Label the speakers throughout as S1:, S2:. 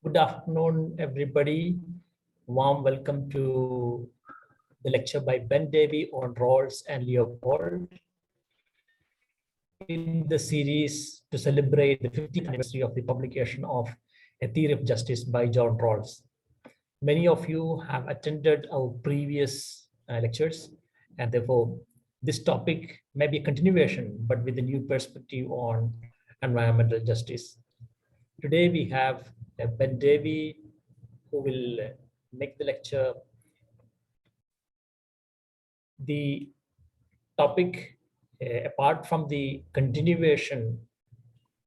S1: Good afternoon, everybody. Warm welcome to the lecture by Ben Davy on Rawls and Leopold in the series to celebrate the 50th anniversary of the publication of A Theory of Justice by John Rawls. Many of you have attended our previous lectures, and therefore this topic may be a continuation, but with a new perspective on environmental justice. Today we have Ben Davy, who will make the lecture. The topic, apart from the continuation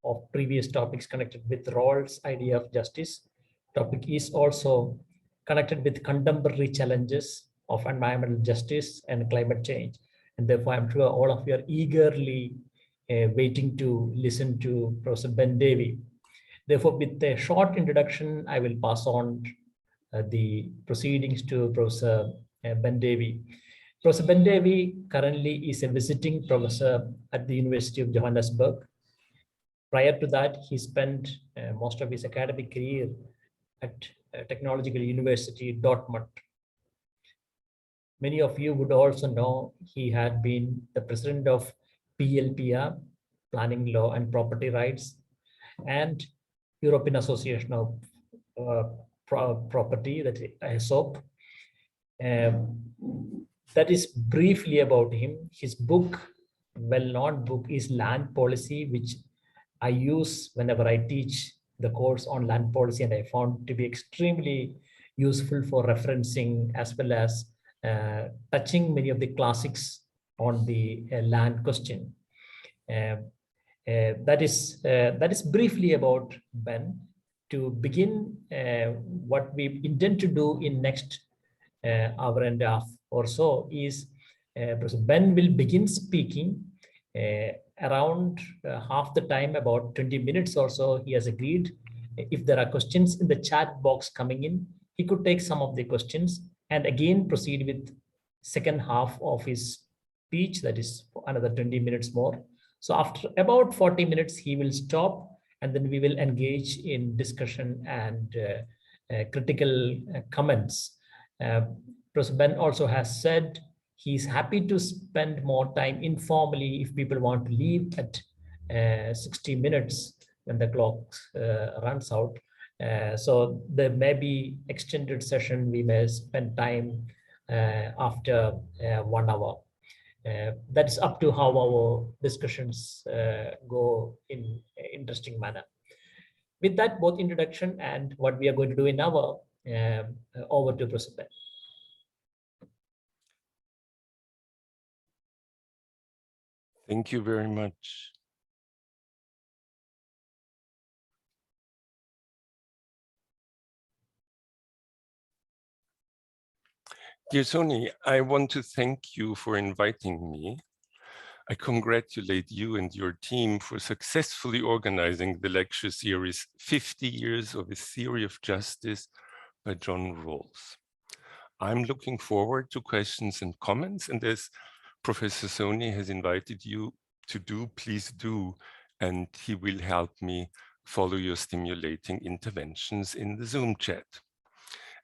S1: of previous topics connected with Rawls' idea of justice, topic is also connected with contemporary challenges of environmental justice and climate change. And therefore, I'm sure all of you are eagerly waiting to listen to Professor Ben Davy. Therefore, with a short introduction, I will pass on the proceedings to Professor Ben Davy. Professor Ben Davy currently is a visiting professor at the University of Johannesburg. Prior to that, he spent most of his academic career at Technological University, Dortmund. Many of you would also know he had been the president of PLPR, Planning Law and Property Rights, and European Association of Property, that is AESOP. That is briefly about him. His book, well-known book, is Land Policy, which I use whenever I teach the course on land policy, and I found to be extremely useful for referencing as well as touching many of the classics on the land question. That is briefly about Ben. To begin, what we intend to do in next hour and a half or so is Professor Ben will begin speaking around half the time, about 20 minutes or so. He has agreed. If there are questions in the chat box coming in, he could take some of the questions and again proceed with second half of his speech, that is another 20 minutes more. So after about 40 minutes, he will stop, and then we will engage in discussion and critical comments. Professor Ben also has said he's happy to spend more time informally if people want to leave at 60 minutes when the clock runs out. So there may be extended session. We may spend time after 1 hour. That's up to how our discussions go in an interesting manner. With that, both introduction and what we are going to do in our over to Professor Ben.
S2: Thank you very much. Dear Sony, I want to thank you for inviting me. I congratulate you and your team for successfully organizing the lecture series 50 Years of a Theory of Justice by John Rawls. I'm looking forward to questions and comments, and as Professor Sony has invited you to do, please do, and he will help me follow your stimulating interventions in the Zoom chat.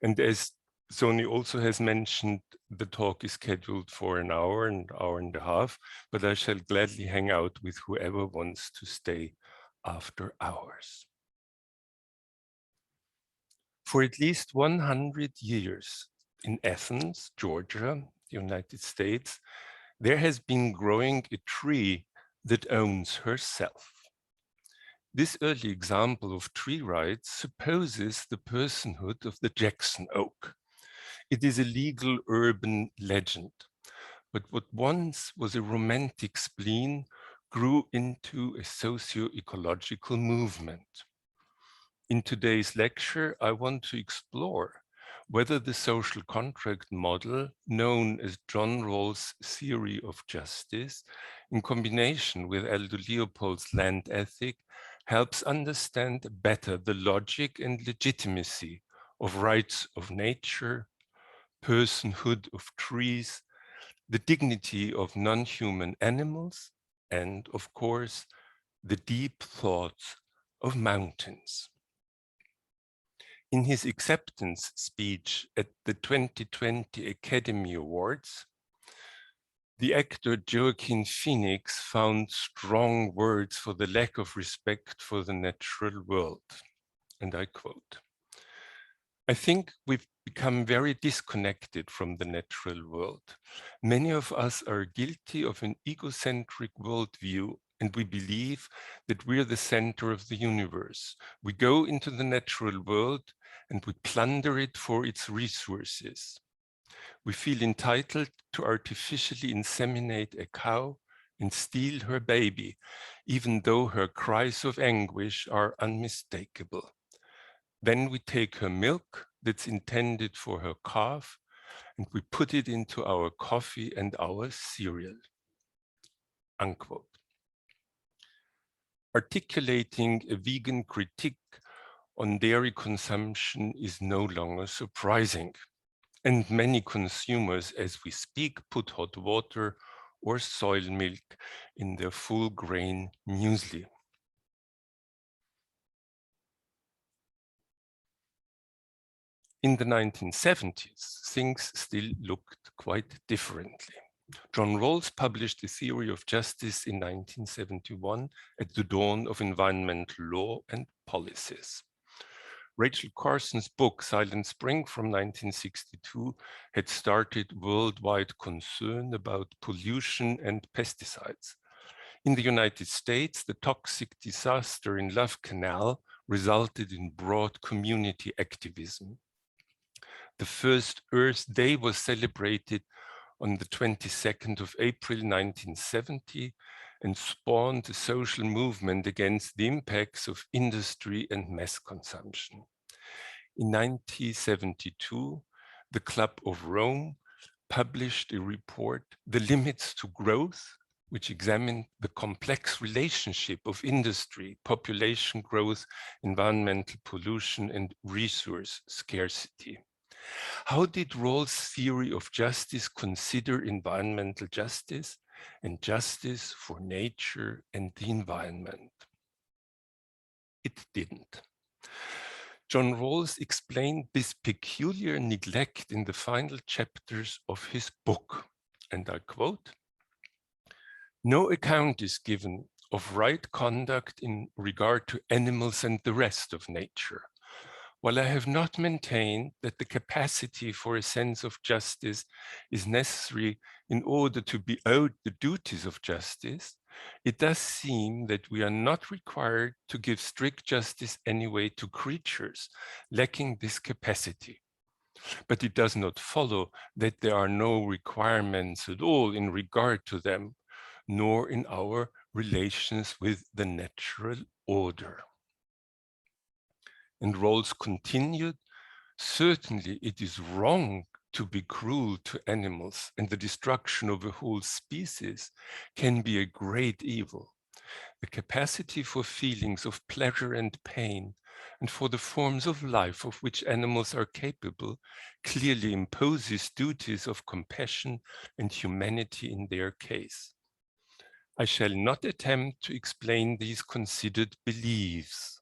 S2: And as Sony also has mentioned, the talk is scheduled for an hour and a half, but I shall gladly hang out with whoever wants to stay after hours. For at least 100 years in Athens, Georgia, the United States, there has been growing a tree that owns herself. This early example of tree rights supposes the personhood of the Jackson oak. It is a legal urban legend, but what once was a romantic spleen grew into a socio-ecological movement. In today's lecture, I want to explore whether the social contract model known as John Rawls' theory of justice, in combination with Aldo Leopold's land ethic, helps understand better the logic and legitimacy of rights of nature, personhood of trees, the dignity of non-human animals, and of course, the deep thoughts of mountains. In his acceptance speech at the 2020 Academy Awards, the actor Joaquin Phoenix found strong words for the lack of respect for the natural world. And I quote, "I think we've become very disconnected from the natural world. Many of us are guilty of an egocentric worldview, and we believe that we're the center of the universe. We go into the natural world and we plunder it for its resources. We feel entitled to artificially inseminate a cow and steal her baby, even though her cries of anguish are unmistakable. Then we take her milk that's intended for her calf and we put it into our coffee and our cereal." Unquote. Articulating a vegan critique on dairy consumption is no longer surprising. And many consumers, as we speak, put hot water or soy milk in their full grain muesli. In the 1970s, things still looked quite differently. John Rawls published The Theory of Justice in 1971 at the dawn of environmental law and policies. Rachel Carson's book, Silent Spring from 1962, had started worldwide concern about pollution and pesticides. In the United States, the toxic disaster in Love Canal resulted in broad community activism. The first Earth Day was celebrated on the 22nd of April 1970 and spawned a social movement against the impacts of industry and mass consumption. In 1972, the Club of Rome published a report, The Limits to Growth, which examined the complex relationship of industry, population growth, environmental pollution, and resource scarcity. How did Rawls' theory of justice consider environmental justice and justice for nature and the environment? It didn't. John Rawls explained this peculiar neglect in the final chapters of his book, and I quote, "No account is given of right conduct in regard to animals and the rest of nature. While I have not maintained that the capacity for a sense of justice is necessary in order to be owed the duties of justice, it does seem that we are not required to give strict justice anyway to creatures lacking this capacity. But it does not follow that there are no requirements at all in regard to them, nor in our relations with the natural order." And Rawls continued, "Certainly it is wrong to be cruel to animals, and the destruction of a whole species can be a great evil. The capacity for feelings of pleasure and pain, and for the forms of life of which animals are capable, clearly imposes duties of compassion and humanity in their case. I shall not attempt to explain these considered beliefs.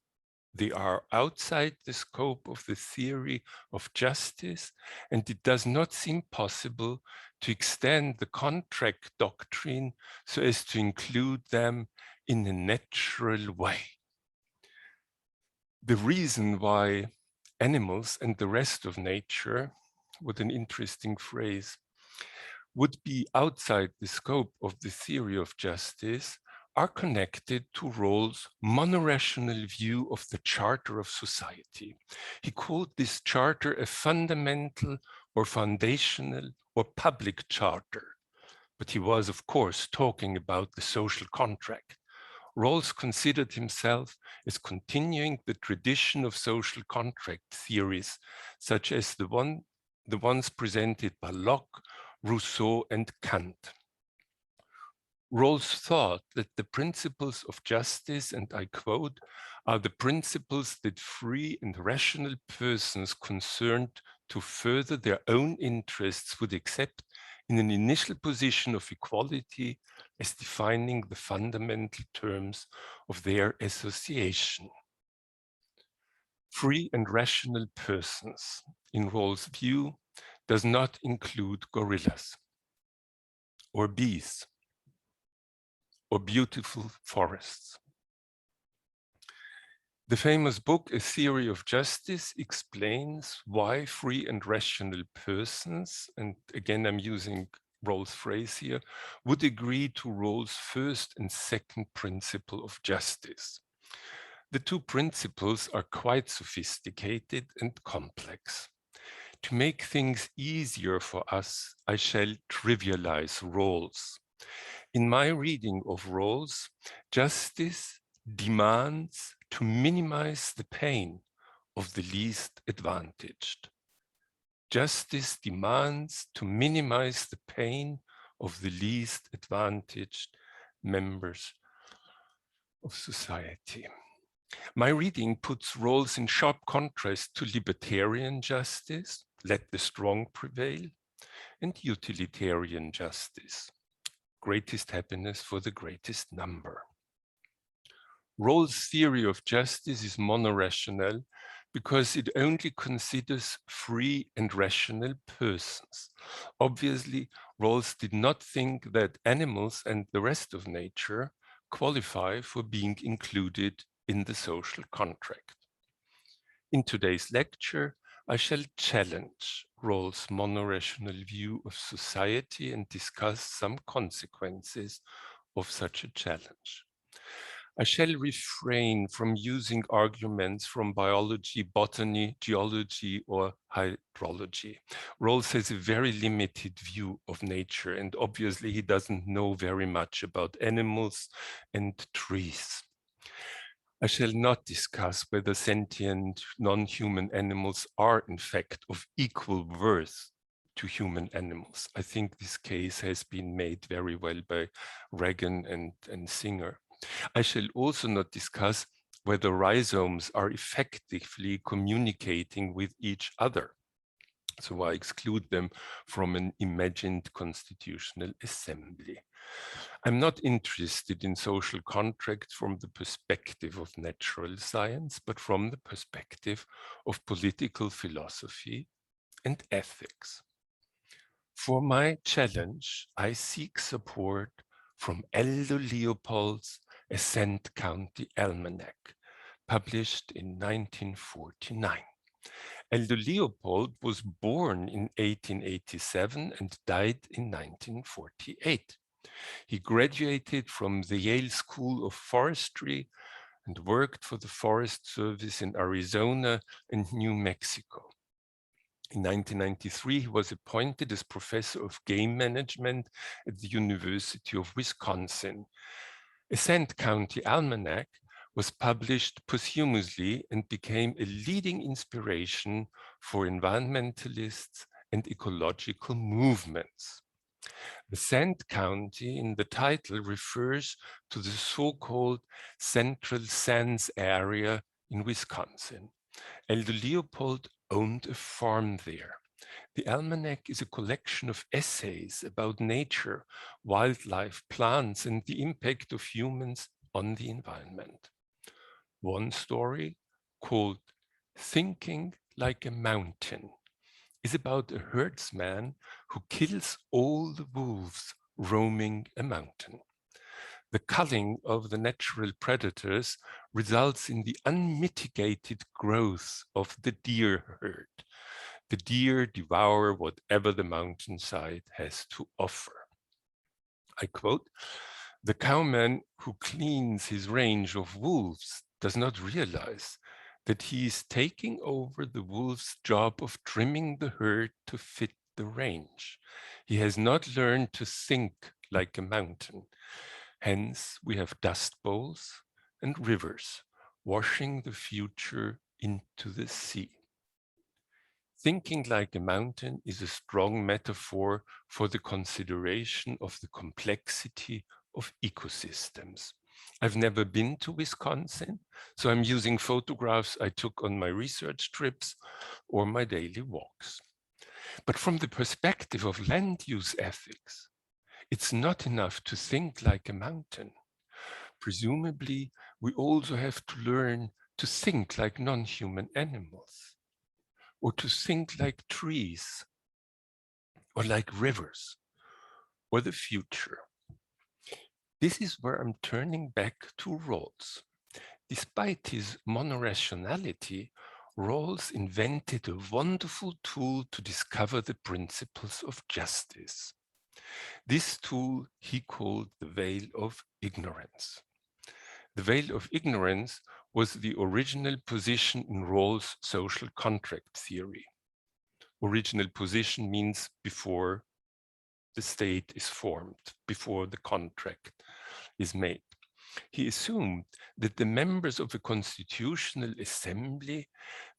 S2: They are outside the scope of the theory of justice, and it does not seem possible to extend the contract doctrine so as to include them in a natural way. The reason why animals and the rest of nature," what an interesting phrase, "would be outside the scope of the theory of justice are connected to Rawls' monorational view of the charter of society. He called this charter a fundamental or foundational or public charter. But he was, of course, talking about the social contract. Rawls considered himself as continuing the tradition of social contract theories, such as the ones presented by Locke, Rousseau, and Kant. Rawls thought that the principles of justice, and I quote, "are the principles that free and rational persons concerned to further their own interests would accept in an initial position of equality as defining the fundamental terms of their association." Free and rational persons, in Rawls' view, does not include gorillas, or bees, or beautiful forests. The famous book, A Theory of Justice, explains why free and rational persons, and again I'm using Rawls' phrase here, would agree to Rawls' first and second principle of justice. The two principles are quite sophisticated and complex. To make things easier for us, I shall trivialize Rawls. In my reading of Rawls, justice demands to minimize the pain of the least advantaged. Justice demands to minimize the pain of the least advantaged members of society. My reading puts Rawls in sharp contrast to libertarian justice, let the strong prevail, and utilitarian justice, greatest happiness for the greatest number. Rawls' theory of justice is monorational because it only considers free and rational persons. Obviously, Rawls did not think that animals and the rest of nature qualify for being included in the social contract. In today's lecture, I shall challenge Rawls' monorational view of society and discuss some consequences of such a challenge. I shall refrain from using arguments from biology, botany, geology, or hydrology. Rawls has a very limited view of nature, and obviously he doesn't know very much about animals and trees. I shall not discuss whether sentient non-human animals are in fact of equal worth to human animals. I think this case has been made very well by Regan and Singer. I shall also not discuss whether rhizomes are effectively communicating with each other. So I exclude them from an imagined constitutional assembly. I'm not interested in social contracts from the perspective of natural science, but from the perspective of political philosophy and ethics. For my challenge, I seek support from Aldo Leopold's Ascent County Almanac, published in 1949. Aldo Leopold was born in 1887 and died in 1948. He graduated from the Yale School of Forestry and worked for the Forest Service in Arizona and New Mexico. In 1993, he was appointed as professor of game management at the University of Wisconsin. Ascent County Almanac was published posthumously and became a leading inspiration for environmentalists and ecological movements. Ascent County in the title refers to the so-called Central Sands area in Wisconsin. Aldo Leopold owned a farm there. The Almanac is a collection of essays about nature, wildlife, plants, and the impact of humans on the environment. One story, called Thinking Like a Mountain, is about a herdsman who kills all the wolves roaming a mountain. The culling of the natural predators results in the unmitigated growth of the deer herd. The deer devour whatever the mountainside has to offer. I quote, "The cowman who cleans his range of wolves does not realize that he is taking over the wolf's job of trimming the herd to fit the range. He has not learned to think like a mountain. Hence, we have dust bowls and rivers washing the future into the sea." Thinking like a mountain is a strong metaphor for the consideration of the complexity of ecosystems. I've never been to Wisconsin, so I'm using photographs I took on my research trips or my daily walks. But from the perspective of land use ethics, it's not enough to think like a mountain. Presumably, we also have to learn to think like non-human animals, or to think like trees, or like rivers, or the future. This is where I'm turning back to Rawls. Despite his monorationality, Rawls invented a wonderful tool to discover the principles of justice. This tool he called the veil of ignorance. The veil of ignorance was the original position in Rawls' social contract theory. Original position means before the state is formed, before the contract is made. He assumed that the members of a constitutional assembly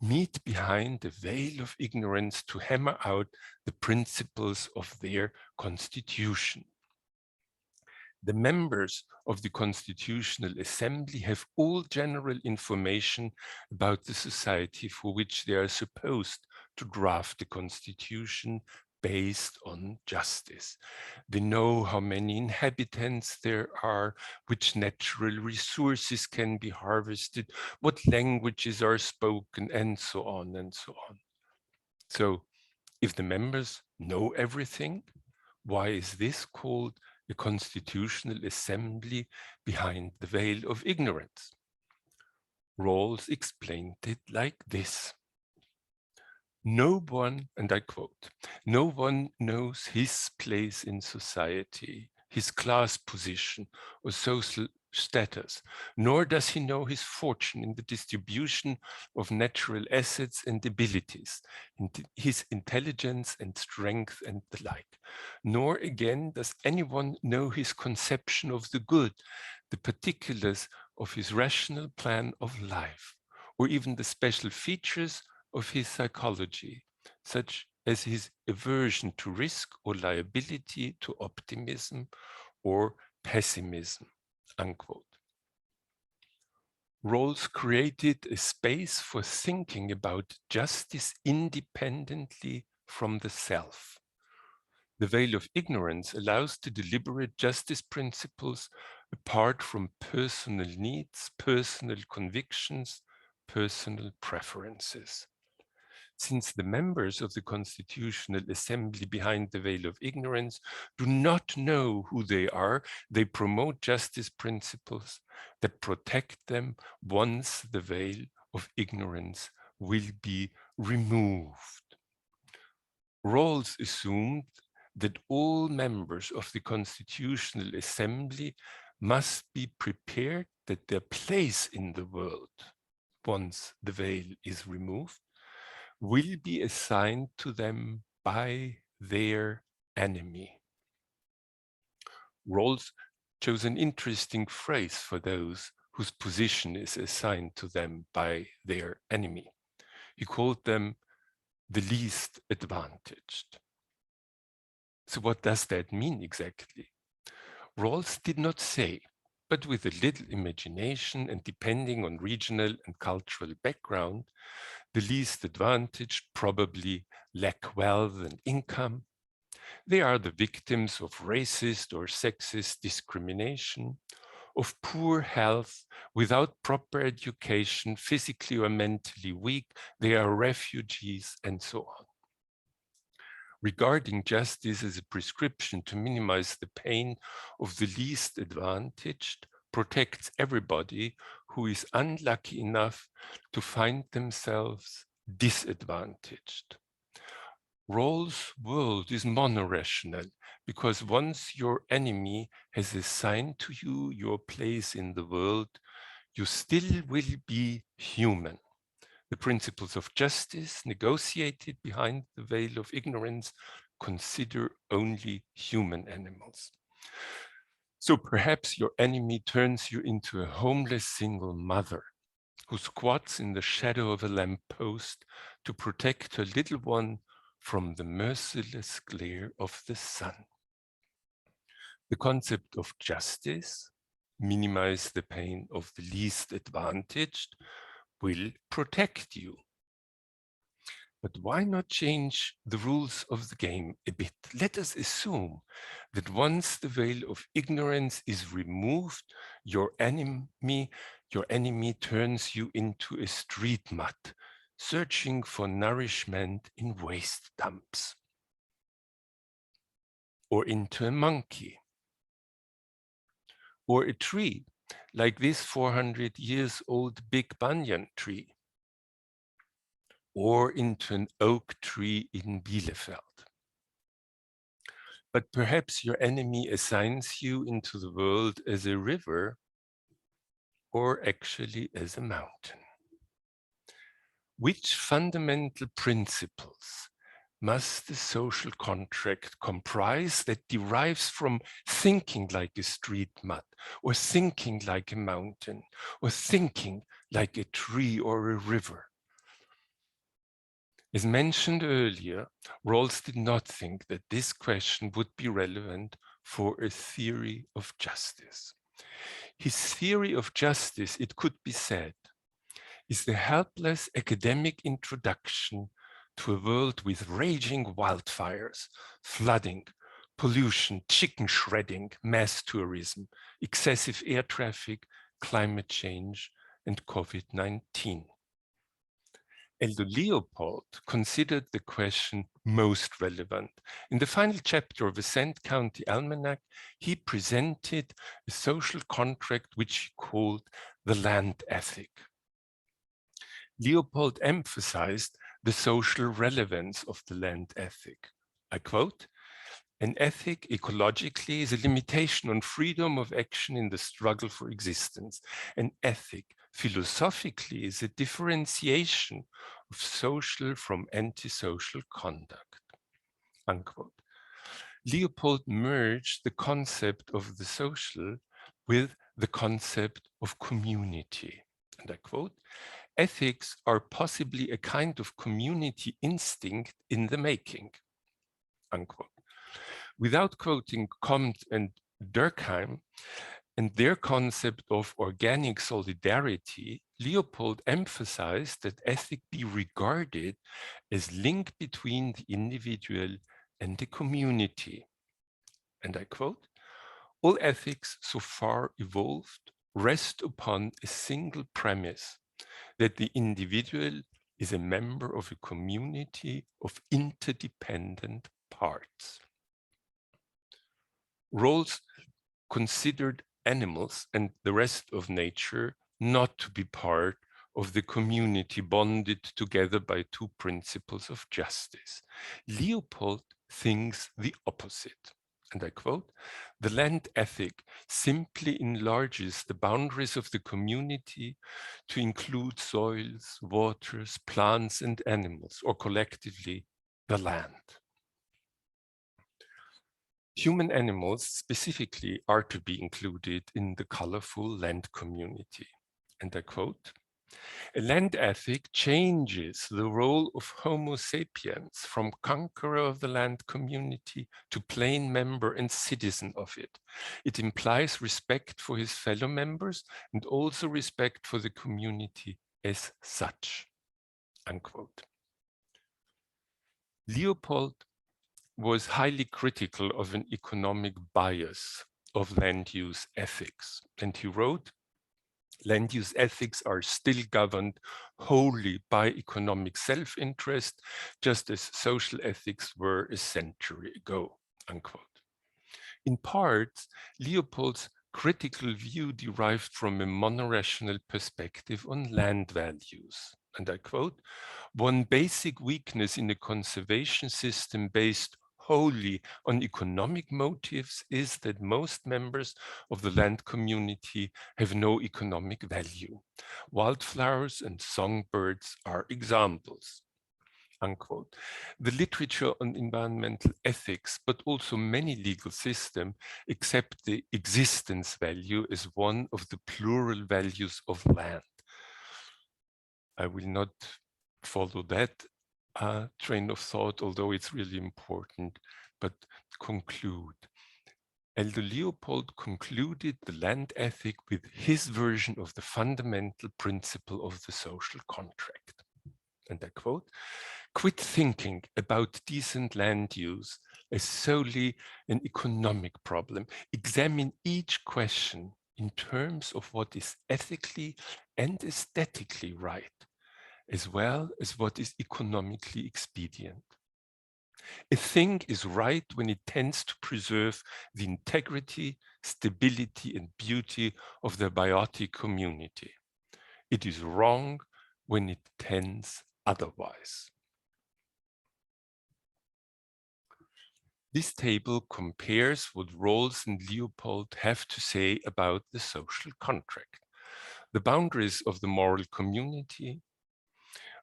S2: meet behind the veil of ignorance to hammer out the principles of their constitution. The members of the Constitutional Assembly have all general information about the society for which they are supposed to draft the constitution based on justice. They know how many inhabitants there are, which natural resources can be harvested, what languages are spoken, and so on and so on. So if the members know everything, why is this called a constitutional assembly behind the veil of ignorance? Rawls explained it like this. No one, and I quote, no one knows his place in society, his class position or social status, nor does he know his fortune in the distribution of natural assets and abilities, his intelligence and strength and the like. Nor again does anyone know his conception of the good, the particulars of his rational plan of life, or even the special features of his psychology, such as his aversion to risk or liability to optimism or pessimism, unquote. Rawls created a space for thinking about justice independently from the self. The veil of ignorance allows to deliberate justice principles apart from personal needs, personal convictions, personal preferences. Since the members of the Constitutional Assembly behind the veil of ignorance do not know who they are, they promote justice principles that protect them once the veil of ignorance will be removed. Rawls assumed that all members of the Constitutional Assembly must be prepared that their place in the world, once the veil is removed, will be assigned to them by their enemy. Rawls chose an interesting phrase for those whose position is assigned to them by their enemy. He called them the least advantaged. So what does that mean exactly? Rawls did not say, but with a little imagination and depending on regional and cultural background, the least advantaged probably lack wealth and income. They are the victims of racist or sexist discrimination, of poor health, without proper education, physically or mentally weak. They are refugees, and so on. Regarding justice as a prescription to minimize the pain of the least advantaged protects everybody who is unlucky enough to find themselves disadvantaged. Rawls' world is monorational because once your enemy has assigned to you your place in the world, you still will be human. The principles of justice negotiated behind the veil of ignorance consider only human animals. So perhaps your enemy turns you into a homeless single mother who squats in the shadow of a lamppost to protect her little one from the merciless glare of the sun. The concept of justice, minimize the pain of the least advantaged, will protect you. But why not change the rules of the game a bit? Let us assume that once the veil of ignorance is removed, your enemy turns you into a street mutt, searching for nourishment in waste dumps. Or into a monkey. Or a tree, like this 400 years old big banyan tree. Or into an oak tree in Bielefeld. But perhaps your enemy assigns you into the world as a river or actually as a mountain. Which fundamental principles must the social contract comprise that derives from thinking like a street mud, or thinking like a mountain, or thinking like a tree or a river? As mentioned earlier, Rawls did not think that this question would be relevant for a theory of justice. His theory of justice, it could be said, is the helpless academic introduction to a world with raging wildfires, flooding, pollution, chicken shredding, mass tourism, excessive air traffic, climate change, and COVID-19. Leopold considered the question most relevant. In the final chapter of the Ascent County Almanac, he presented a social contract which he called the land ethic. Leopold emphasized the social relevance of the land ethic. I quote, "An ethic ecologically is a limitation on freedom of action in the struggle for existence. An ethic philosophically is a differentiation of social from antisocial conduct." Unquote. Leopold merged the concept of the social with the concept of community. And I quote, "Ethics are possibly a kind of community instinct in the making." Unquote. Without quoting Comte and Durkheim and their concept of organic solidarity, Leopold emphasized that ethics be regarded as link between the individual and the community. And I quote, "All ethics so far evolved rest upon a single premise, that the individual is a member of a community of interdependent parts." Rawls considered animals and the rest of nature not to be part of the community bonded together by two principles of justice. Leopold thinks the opposite. And I quote, "The land ethic simply enlarges the boundaries of the community to include soils, waters, plants, and animals, or collectively, the land." Human animals specifically are to be included in the colorful land community. And I quote, "A land ethic changes the role of Homo sapiens from conqueror of the land community to plain member and citizen of it. It implies respect for his fellow members and also respect for the community as such." Unquote. Leopold was highly critical of an economic bias of land use ethics. And he wrote, "Land use ethics are still governed wholly by economic self-interest, just as social ethics were a century ago." Unquote. In part, Leopold's critical view derived from a monorational perspective on land values. And I quote, "One basic weakness in a conservation system based wholly on economic motives is that most members of the land community have no economic value. Wildflowers and songbirds are examples." Unquote. The literature on environmental ethics, but also many legal systems, accept the existence value as one of the plural values of land. I will not follow that train of thought, although it's really important, but conclude. Leopold concluded the land ethic with his version of the fundamental principle of the social contract. And I quote, Quit thinking about decent land use as solely an economic problem. Examine each question in terms of what is ethically and aesthetically right, as well as what is economically expedient. A thing is right when it tends to preserve the integrity, stability, and beauty of the biotic community. It is wrong when it tends otherwise. This table compares what Rawls and Leopold have to say about the social contract, the boundaries of the moral community,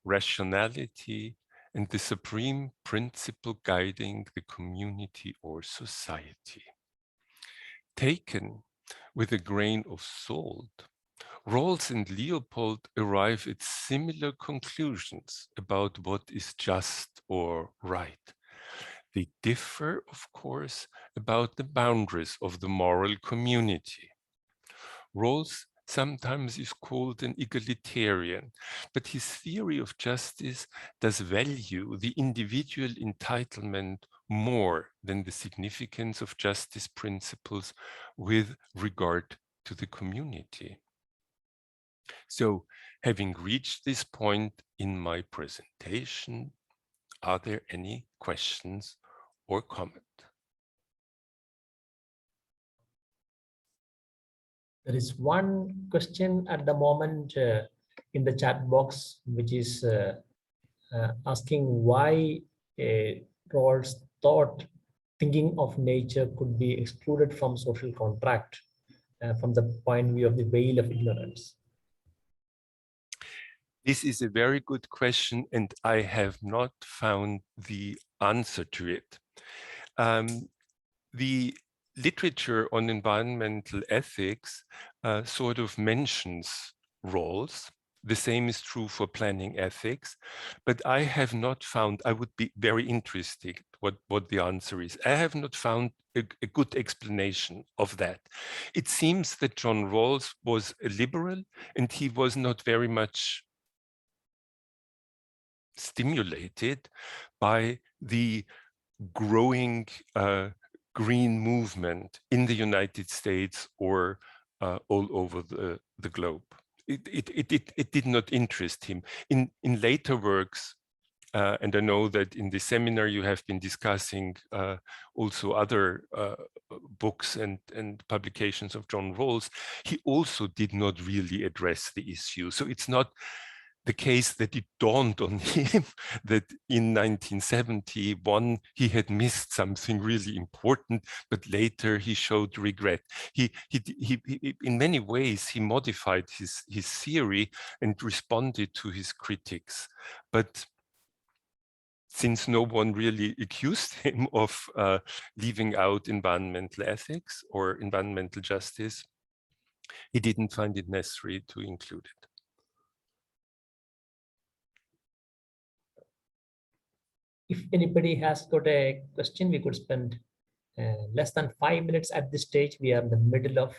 S2: rationality, and the supreme principle guiding the community or society. Taken with a grain of salt, Rawls and Leopold arrive at similar conclusions about what is just or right. They differ, of course, about the boundaries of the moral community. Rawls sometimes is called an egalitarian, but his theory of justice does value the individual entitlement more than the significance of justice principles with regard to the community. So, having reached this point in my presentation, are there any questions or comment?
S1: There is one question at the moment in the chat box, which is asking why Rawls thought thinking of nature could be excluded from social contract from the point of view of the veil of ignorance.
S2: This is a very good question, and I have not found the answer to it. The literature on environmental ethics sort of mentions Rawls. The same is true for planning ethics, but I have not found, I would be very interested what the answer is. I have not found a good explanation of that. It seems that John Rawls was a liberal and he was not very much stimulated by the growing green movement in the United States or all over the globe. It did not interest him. In later works, and I know that in the seminar you have been discussing also other books and publications of John Rawls, he also did not really address the issue. So it's not the case that it dawned on him that in 1971 he had missed something really important, but later he showed regret. He in many ways, he modified his theory and responded to his critics. But since no one really accused him of leaving out environmental ethics or environmental justice, he didn't find it necessary to include it.
S1: If anybody has got a question, we could spend less than 5 minutes at this stage. We are in the middle of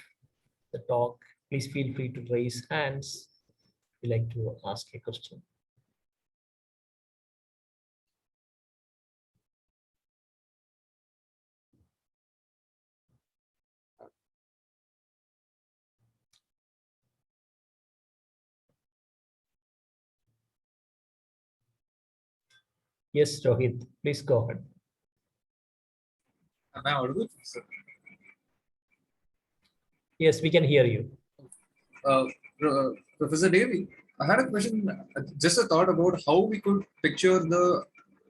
S1: the talk. Please feel free to raise hands if you'd like to ask a question. Yes, Rohit, please go ahead.
S3: Am I audible?
S1: Yes, we can hear you.
S3: Professor Davy, I had a question, just a thought about how we could picture the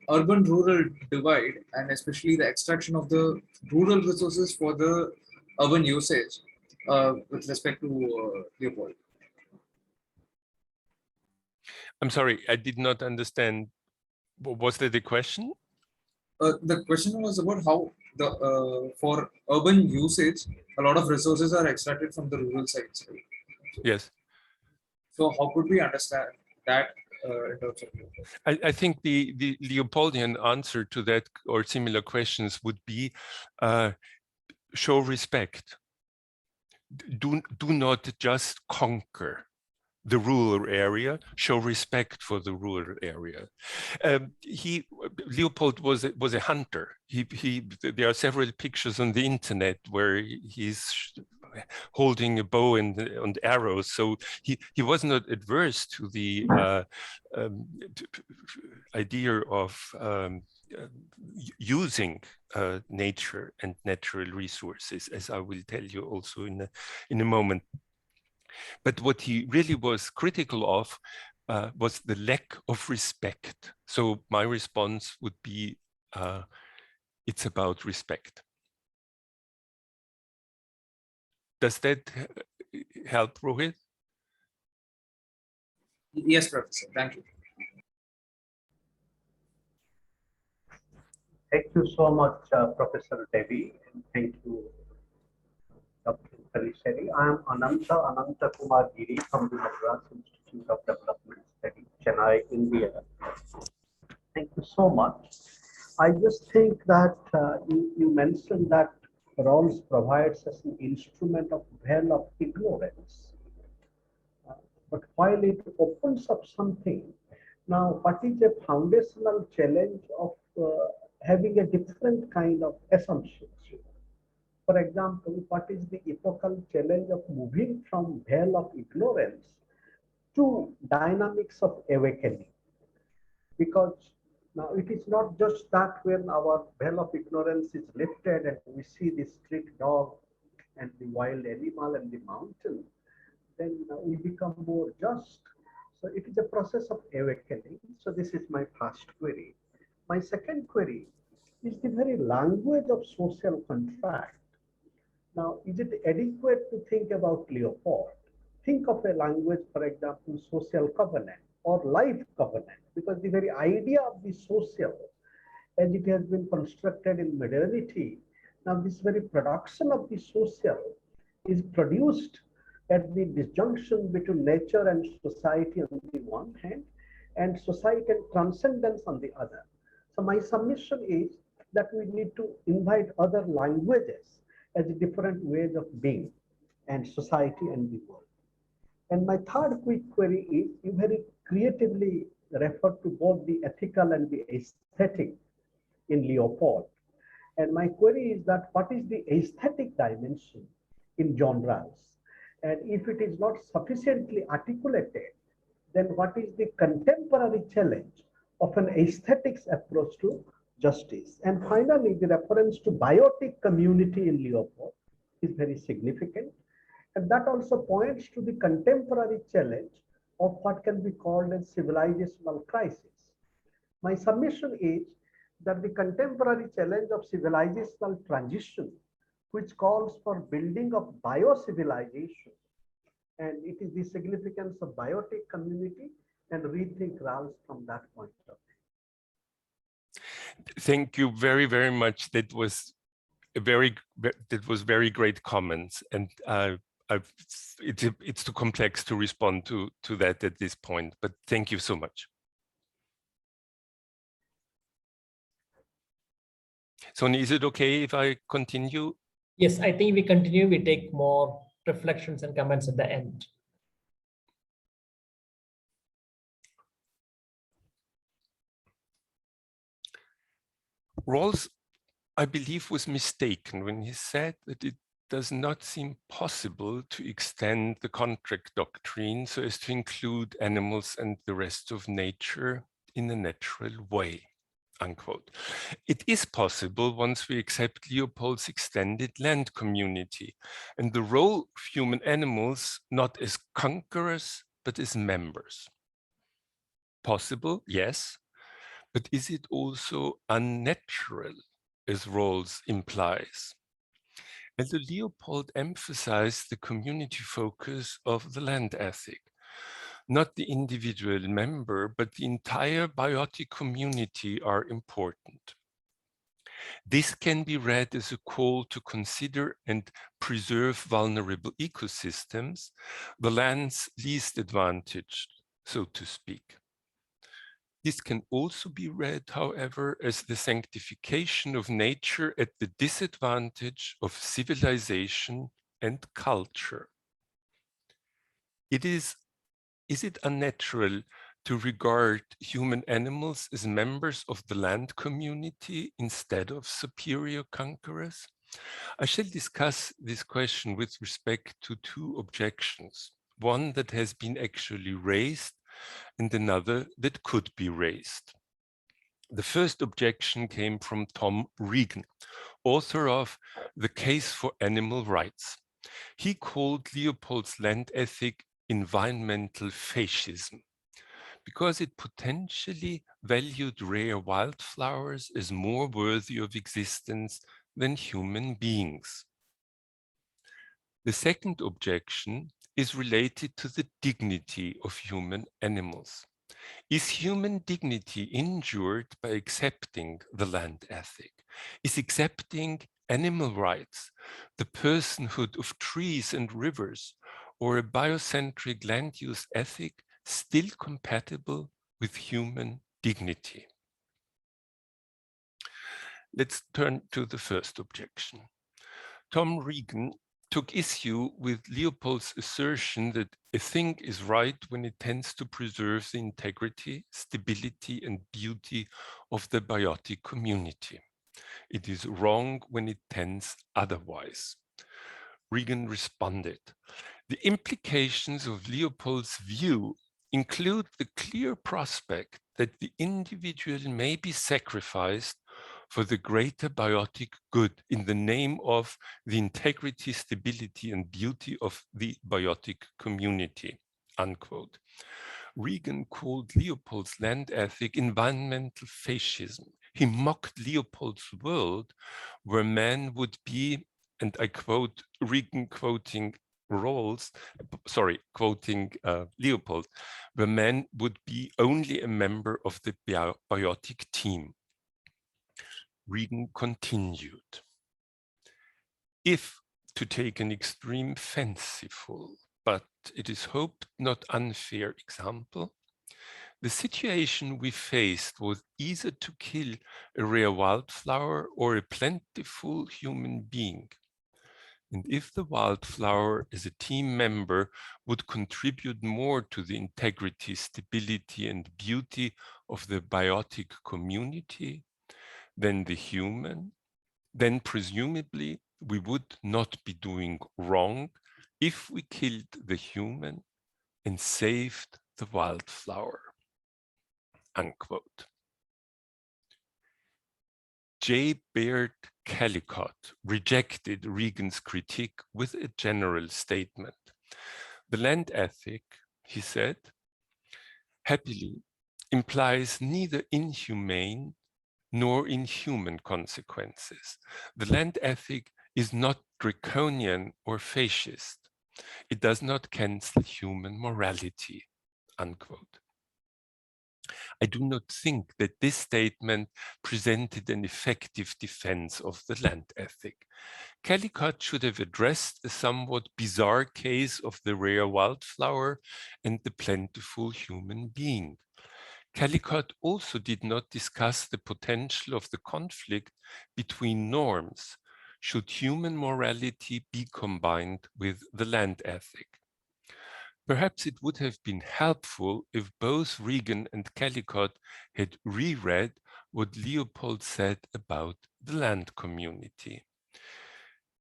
S3: urban-rural divide and especially the extraction of the rural resources for the urban usage with respect to Leopold.
S2: I'm sorry, I did not understand. Was that the question?
S3: The question was about how the for urban usage, a lot of resources are extracted from the rural sites. Right?
S2: Yes.
S3: So how could we understand that in terms of
S2: I think the Leopoldian answer to that or similar questions would be show respect. Do not just conquer the rural area, show respect for the rural area. Leopold was a hunter. There are several pictures on the internet where he's holding a bow and arrows. So he was not adverse to the idea of using nature and natural resources, as I will tell you also in a moment. But what he really was critical of was the lack of respect. So my response would be, it's about respect. Does that help, Rohit?
S3: Yes, Professor. Thank you.
S4: Thank you so much, Professor Davy, and thank you, Dr. Parishari. I am Ananta Kumar Giri from the Madras Institute of Development Studies, Chennai, India. Thank you so much. I just think that you mentioned that Rawls provides us an instrument of veil of ignorance. But while it opens up something, now what is a foundational challenge of having a different kind of assumptions? For example, what is the epochal challenge of moving from veil of ignorance to dynamics of awakening? Because now it is not just that when our veil of ignorance is lifted and we see the street dog and the wild animal and the mountain, then we become more just. So it is a process of awakening. So this is my first query. My second query is the very language of social contract. Now, is it adequate to think about Leopold? Think of a language, for example, social covenant or life covenant, because the very idea of the social, as it has been constructed in modernity, now this very production of the social is produced at the disjunction between nature and society on the one hand, and society and transcendence on the other. So my submission is that we need to invite other languages as different ways of being and society and the world. And my third quick query is, you very creatively referred to both the ethical and the aesthetic in Leopold. And my query is that what is the aesthetic dimension in genres? And if it is not sufficiently articulated, then what is the contemporary challenge of an aesthetics approach to justice? And finally, the reference to biotic community in Leopold is very significant. And that also points to the contemporary challenge of what can be called a civilizational crisis. My submission is that the contemporary challenge of civilizational transition, which calls for building of bio-civilization, and it is the significance of biotic community, and rethink Rawls from that point of view.
S2: Thank you very, very much. That was very great comments, and it's too complex to respond to that at this point, but thank you so much. Sonny, is it okay if I continue?
S1: Yes, I think we continue. We take more reflections and comments at the end.
S2: Rawls, I believe, was mistaken when he said that it does not seem possible to extend the contract doctrine so as to include animals and the rest of nature in a natural way, unquote. It is possible once we accept Leopold's extended land community and the role of human animals not as conquerors, but as members. Possible, yes, but is it also unnatural, as Rawls implies? And the Leopold emphasized the community focus of the land ethic, not the individual member, but the entire biotic community are important. This can be read as a call to consider and preserve vulnerable ecosystems, the land's least advantaged, so to speak. This can also be read, however, as the sanctification of nature at the disadvantage of civilization and culture. It is Is it unnatural to regard human animals as members of the land community instead of superior conquerors? I shall discuss this question with respect to two objections, one that has been actually raised and another that could be raised. The first objection came from Tom Regan, author of The Case for Animal Rights. He called Leopold's land ethic environmental fascism because it potentially valued rare wildflowers as more worthy of existence than human beings. The second objection is related to the dignity of human animals. Is human dignity injured by accepting the land ethic? Is accepting animal rights, the personhood of trees and rivers, or a biocentric land use ethic still compatible with human dignity? Let's turn to the first objection. Tom Regan took issue with Leopold's assertion that a thing is right when it tends to preserve the integrity, stability, and beauty of the biotic community. It is wrong when it tends otherwise. Regan responded, the implications of Leopold's view include the clear prospect that the individual may be sacrificed for the greater biotic good in the name of the integrity, stability, and beauty of the biotic community, unquote. Regan called Leopold's land ethic environmental fascism. He mocked Leopold's world where man would be, and I quote Regan quoting Rawls, quoting Leopold, where man would be only a member of the biotic team. Regan continued, if, to take an extreme fanciful, but it is hoped not unfair example, the situation we faced was either to kill a rare wildflower or a plentiful human being. And if the wildflower as a team member would contribute more to the integrity, stability, and beauty of the biotic community than the human, then presumably we would not be doing wrong if we killed the human and saved the wildflower, unquote. J. Baird Callicott rejected Regan's critique with a general statement. The land ethic, he said, happily implies neither inhumane nor inhuman consequences. The land ethic is not draconian or fascist. It does not cancel human morality, unquote. I do not think that this statement presented an effective defense of the land ethic. Callicott should have addressed the somewhat bizarre case of the rare wildflower and the plentiful human being. Callicott also did not discuss the potential of the conflict between norms, should human morality be combined with the land ethic. Perhaps it would have been helpful if both Regan and Callicott had reread what Leopold said about the land community.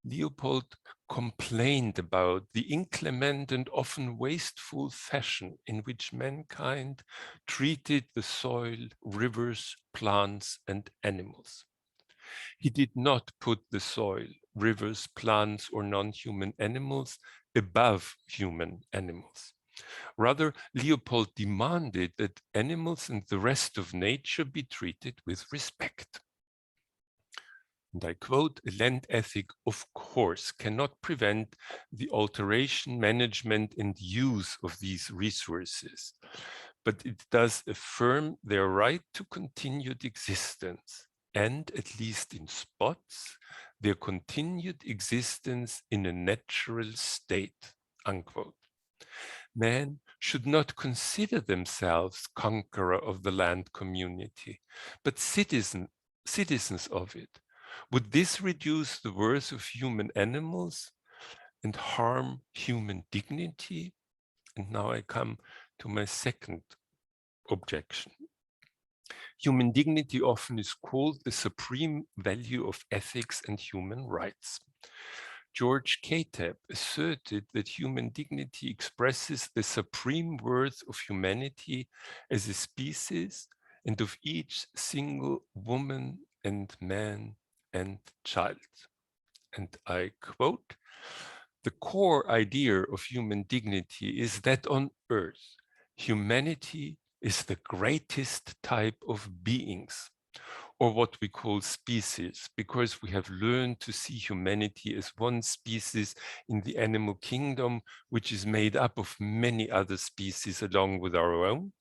S2: Leopold complained about the inclement and often wasteful fashion in which mankind treated the soil, rivers, plants, and animals. He did not put the soil, rivers, plants, or non-human animals above human animals. Rather, Leopold demanded that animals and the rest of nature be treated with respect. And I quote, a land ethic, of course, cannot prevent the alteration, management, and use of these resources, but it does affirm their right to continued existence, and, at least in spots, their continued existence in a natural state, unquote. Men should not consider themselves conqueror of the land community, but citizens of it. Would this reduce the worth of human animals and harm human dignity? And now I come to my second objection. Human dignity often is called the supreme value of ethics and human rights. George Kateb asserted that human dignity expresses the supreme worth of humanity as a species and of each single woman and man and child. And I quote, "The core idea of human dignity is that on Earth, humanity is the greatest type of beings, or what we call species, because we have learned to see humanity as one species in the animal kingdom, which is made up of many other species along with our own,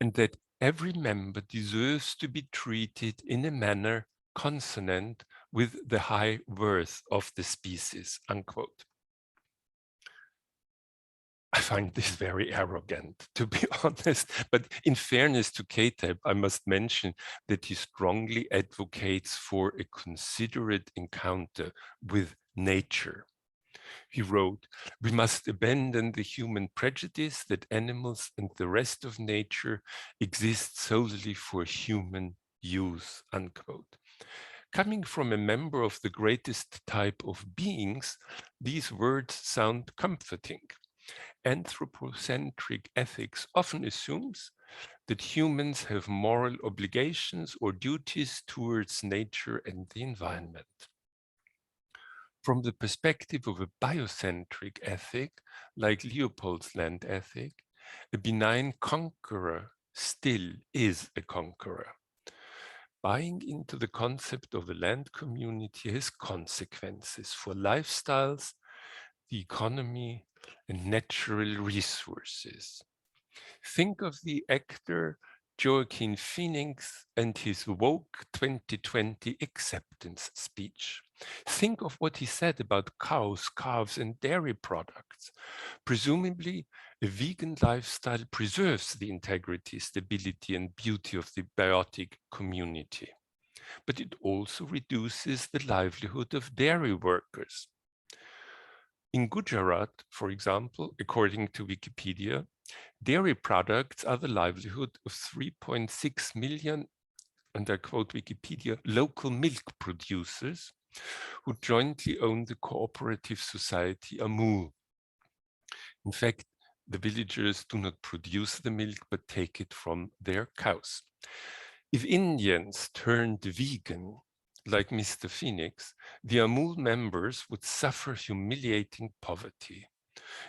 S2: and that every member deserves to be treated in a manner consonant with the high worth of the species," unquote. I find this very arrogant, to be honest. But in fairness to Kateb, I must mention that he strongly advocates for a considerate encounter with nature. He wrote, "We must abandon the human prejudice that animals and the rest of nature exist solely for human use," unquote. Coming from a member of the greatest type of beings, these words sound comforting. Anthropocentric ethics often assumes that humans have moral obligations or duties towards nature and the environment. From the perspective of a biocentric ethic, like Leopold's land ethic, a benign conqueror still is a conqueror. Buying into the concept of a land community has consequences for lifestyles, the economy, and natural resources. Think of the actor Joaquin Phoenix and his woke 2020 acceptance speech. Think of what he said about cows, calves, and dairy products. Presumably, a vegan lifestyle preserves the integrity, stability, and beauty of the biotic community. But it also reduces the livelihood of dairy workers. In Gujarat, for example, according to Wikipedia, dairy products are the livelihood of 3.6 million, and I quote Wikipedia, local milk producers who jointly own the cooperative society Amul. In fact, the villagers do not produce the milk, but take it from their cows. If Indians turned vegan, like Mr. Phoenix, the Amul members would suffer humiliating poverty.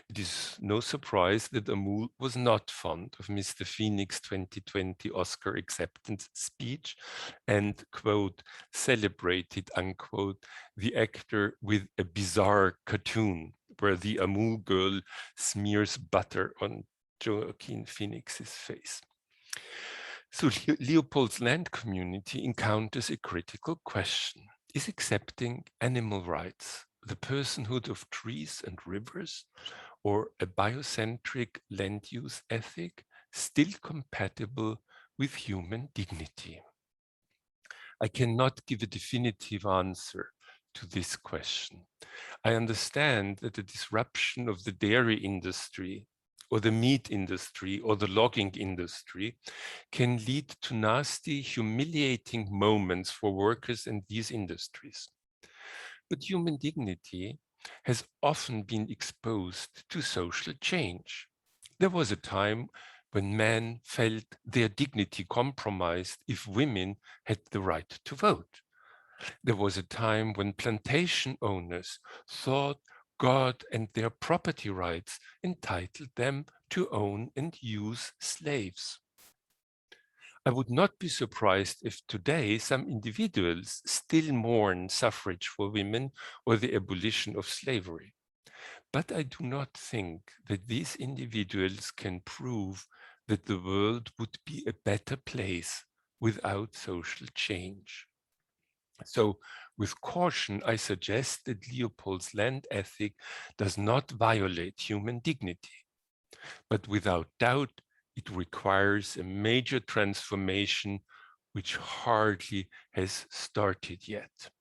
S2: It is no surprise that Amul was not fond of Mr. Phoenix' 2020 Oscar acceptance speech and, quote, celebrated, unquote, the actor with a bizarre cartoon where the Amul girl smears butter on Joaquin Phoenix's face. So Leopold's land community encounters a critical question. Is accepting animal rights, the personhood of trees and rivers, or a biocentric land use ethic still compatible with human dignity? I cannot give a definitive answer to this question. I understand that the disruption of the dairy industry or the meat industry or the logging industry can lead to nasty, humiliating moments for workers in these industries. But human dignity has often been exposed to social change. There was a time when men felt their dignity compromised if women had the right to vote. There was a time when plantation owners thought God and their property rights entitled them to own and use slaves. I would not be surprised if today some individuals still mourn suffrage for women or the abolition of slavery. But I do not think that these individuals can prove that the world would be a better place without social change. So with caution, I suggest that Leopold's land ethic does not violate human dignity, but without doubt, it requires a major transformation which hardly has started yet.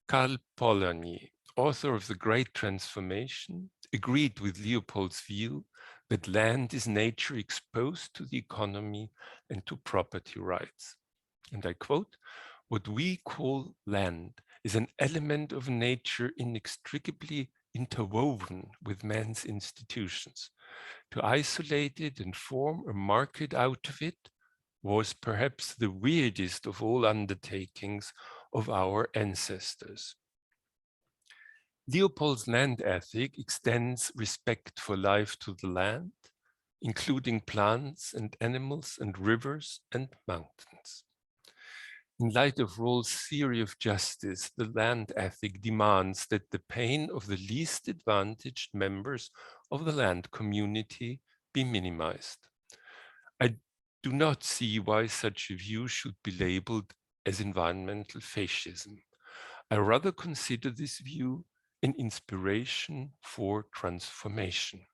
S2: Karl Polanyi, author of The Great Transformation, agreed with Leopold's view but land is nature exposed to the economy and to property rights. And I quote, "What we call land is an element of nature inextricably interwoven with man's institutions. To isolate it and form a market out of it was perhaps the weirdest of all undertakings of our ancestors." Leopold's land ethic extends respect for life to the land, including plants and animals and rivers and mountains. In light of Rawls' theory of justice, the land ethic demands that the pain of the least advantaged members of the land community be minimized. I do not see why such a view should be labeled as environmental fascism. I rather consider this view an inspiration for transformation.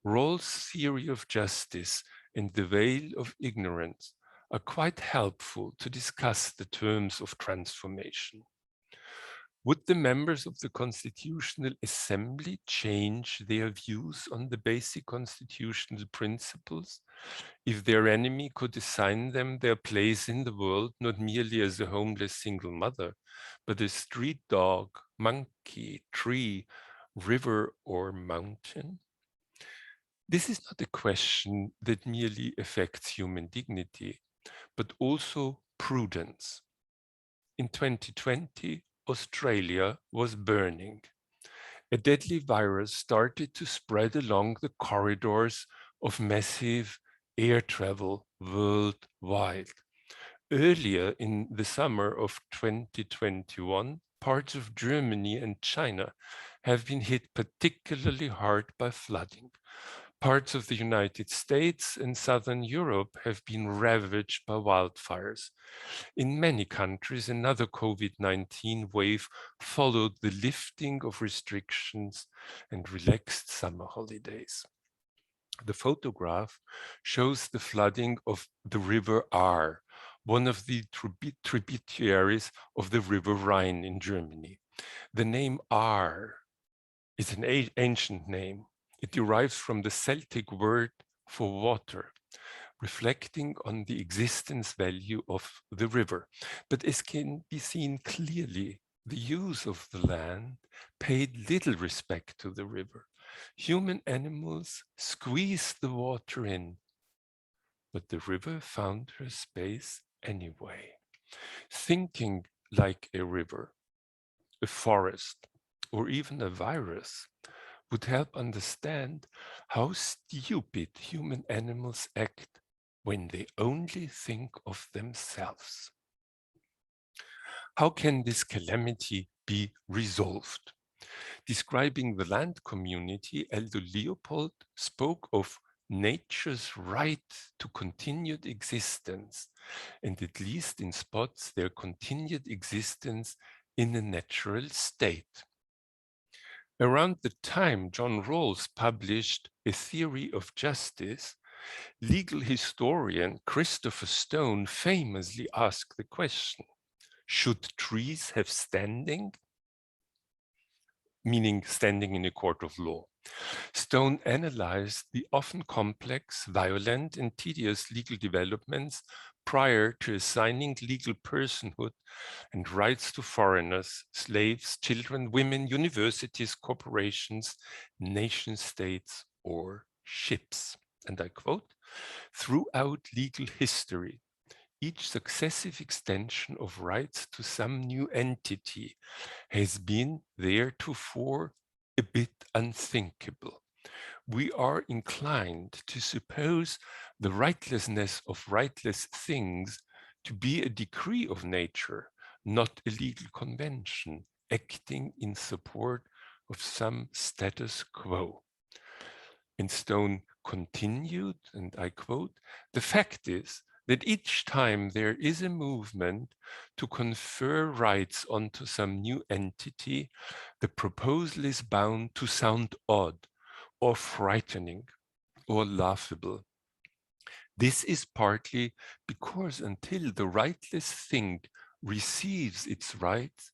S2: Rawls' theory of justice and the veil of ignorance are quite helpful to discuss the terms of transformation. Would the members of the Constitutional Assembly change their views on the basic constitutional principles if their enemy could assign them their place in the world not merely as a homeless single mother, but a street dog, monkey, tree, river, or mountain? This is not a question that merely affects human dignity, but also prudence. In 2020, Australia was burning. A deadly virus started to spread along the corridors of massive air travel worldwide. Earlier in the summer of 2021, parts of Germany and China have been hit particularly hard by flooding. Parts of the United States and Southern Europe have been ravaged by wildfires. In many countries, another COVID-19 wave followed the lifting of restrictions and relaxed summer holidays. The photograph shows the flooding of the river Ahr, one of the tributaries of the river Rhine in Germany. The name Ahr is an ancient name. It derives from the Celtic word for water, reflecting on the existence value of the river. But as can be seen clearly, the use of the land paid little respect to the river. Human animals squeezed the water in, but the river found her space anyway. Thinking like a river, a forest, or even a virus would help understand how stupid human animals act when they only think of themselves. How can this calamity be resolved? Describing the land community, Elder Leopold spoke of nature's right to continued existence, and at least in spots, their continued existence in a natural state. Around the time John Rawls published A Theory of Justice, legal historian Christopher Stone famously asked the question, should trees have standing? Meaning standing in a court of law. Stone analyzed the often complex, violent, and tedious legal developments prior to assigning legal personhood and rights to foreigners, slaves, children, women, universities, corporations, nation states, or ships. And I quote, "Throughout legal history, each successive extension of rights to some new entity has been theretofore a bit unthinkable. We are inclined to suppose the rightlessness of rightless things to be a decree of nature, not a legal convention, acting in support of some status quo." And Stone continued, and I quote, "The fact is that each time there is a movement to confer rights onto some new entity, the proposal is bound to sound odd or frightening or laughable. This is partly because until the rightless thing receives its rights,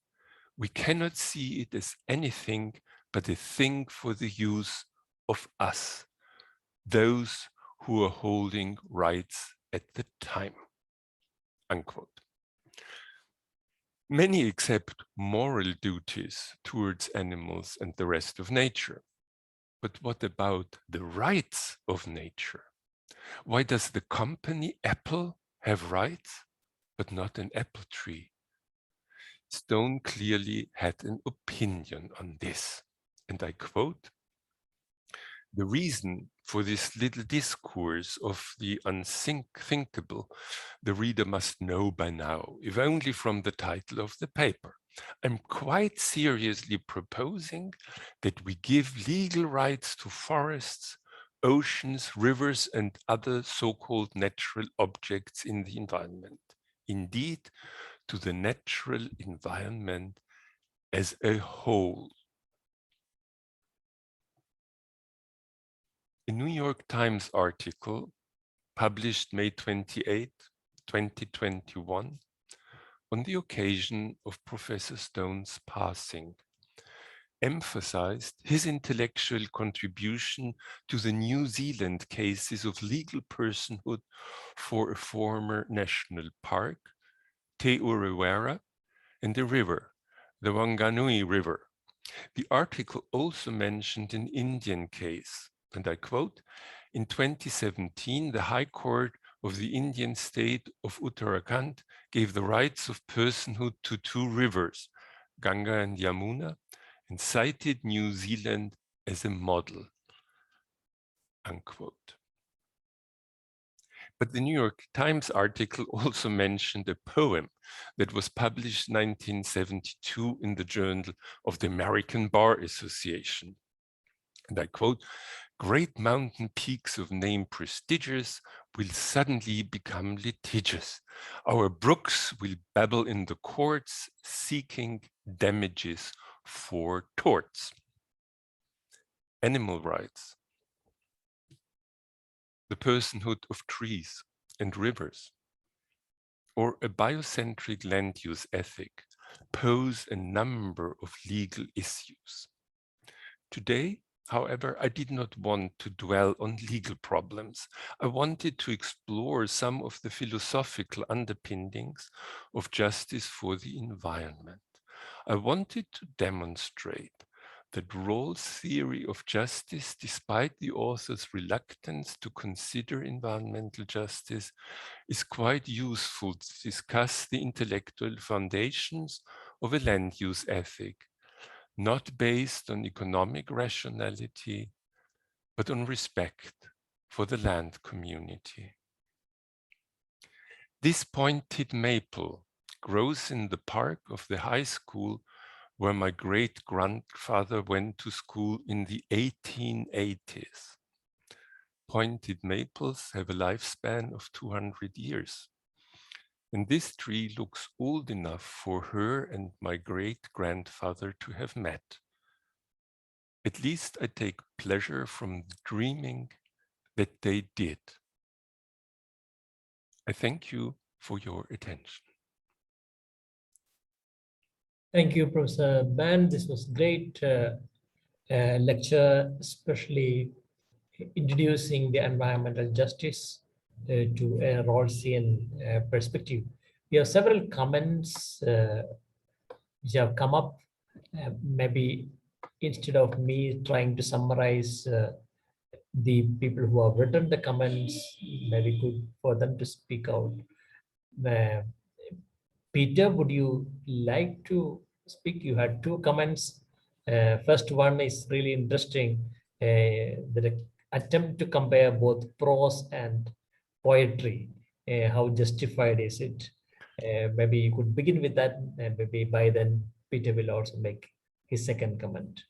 S2: we cannot see it as anything but a thing for the use of us, those who are holding rights at the time, unquote. Many accept moral duties towards animals and the rest of nature. But what about the rights of nature? Why does the company Apple have rights, but not an apple tree? Stone clearly had an opinion on this, and I quote, "The reason for this little discourse of the unthinkable, the reader must know by now, if only from the title of the paper. I'm quite seriously proposing that we give legal rights to forests, oceans, rivers, and other so-called natural objects in the environment. Indeed, to the natural environment as a whole." A New York Times article published May 28, 2021, on the occasion of Professor Stone's passing, emphasized his intellectual contribution to the New Zealand cases of legal personhood for a former national park, Te Urewera, and a river, the Wanganui River. The article also mentioned an Indian case, and I quote, "In 2017, the High Court of the Indian state of Uttarakhand gave the rights of personhood to two rivers, Ganga and Yamuna, and cited New Zealand as a model," unquote. But the New York Times article also mentioned a poem that was published in 1972 in the Journal of the American Bar Association. And I quote, "Great mountain peaks of name prestigious will suddenly become litigious. Our brooks will babble in the courts, seeking damages for torts." Animal rights, the personhood of trees and rivers, or a biocentric land use ethic pose a number of legal issues. Today, however, I did not want to dwell on legal problems. I wanted to explore some of the philosophical underpinnings of justice for the environment. I wanted to demonstrate that Rawls' theory of justice, despite the author's reluctance to consider environmental justice, is quite useful to discuss the intellectual foundations of a land use ethic, not based on economic rationality, but on respect for the land community. This pointed maple grows in the park of the high school where my great-grandfather went to school in the 1880s. Pointed maples have a lifespan of 200 years. And this tree looks old enough for her and my great-grandfather to have met. At least I take pleasure from dreaming that they did. I thank you for your attention.
S1: Thank you, Professor Ben. This was great lecture, especially introducing the environmental justice to a Rawlsian perspective. We have several comments which have come up. Maybe instead of me trying to summarize the people who have written the comments, maybe good for them to speak out. Peter, would you like to speak? You had two comments. First one is really interesting. The attempt to compare both prose and poetry. How justified is it? Maybe you could begin with that, and maybe by then Peter will also make his second comment.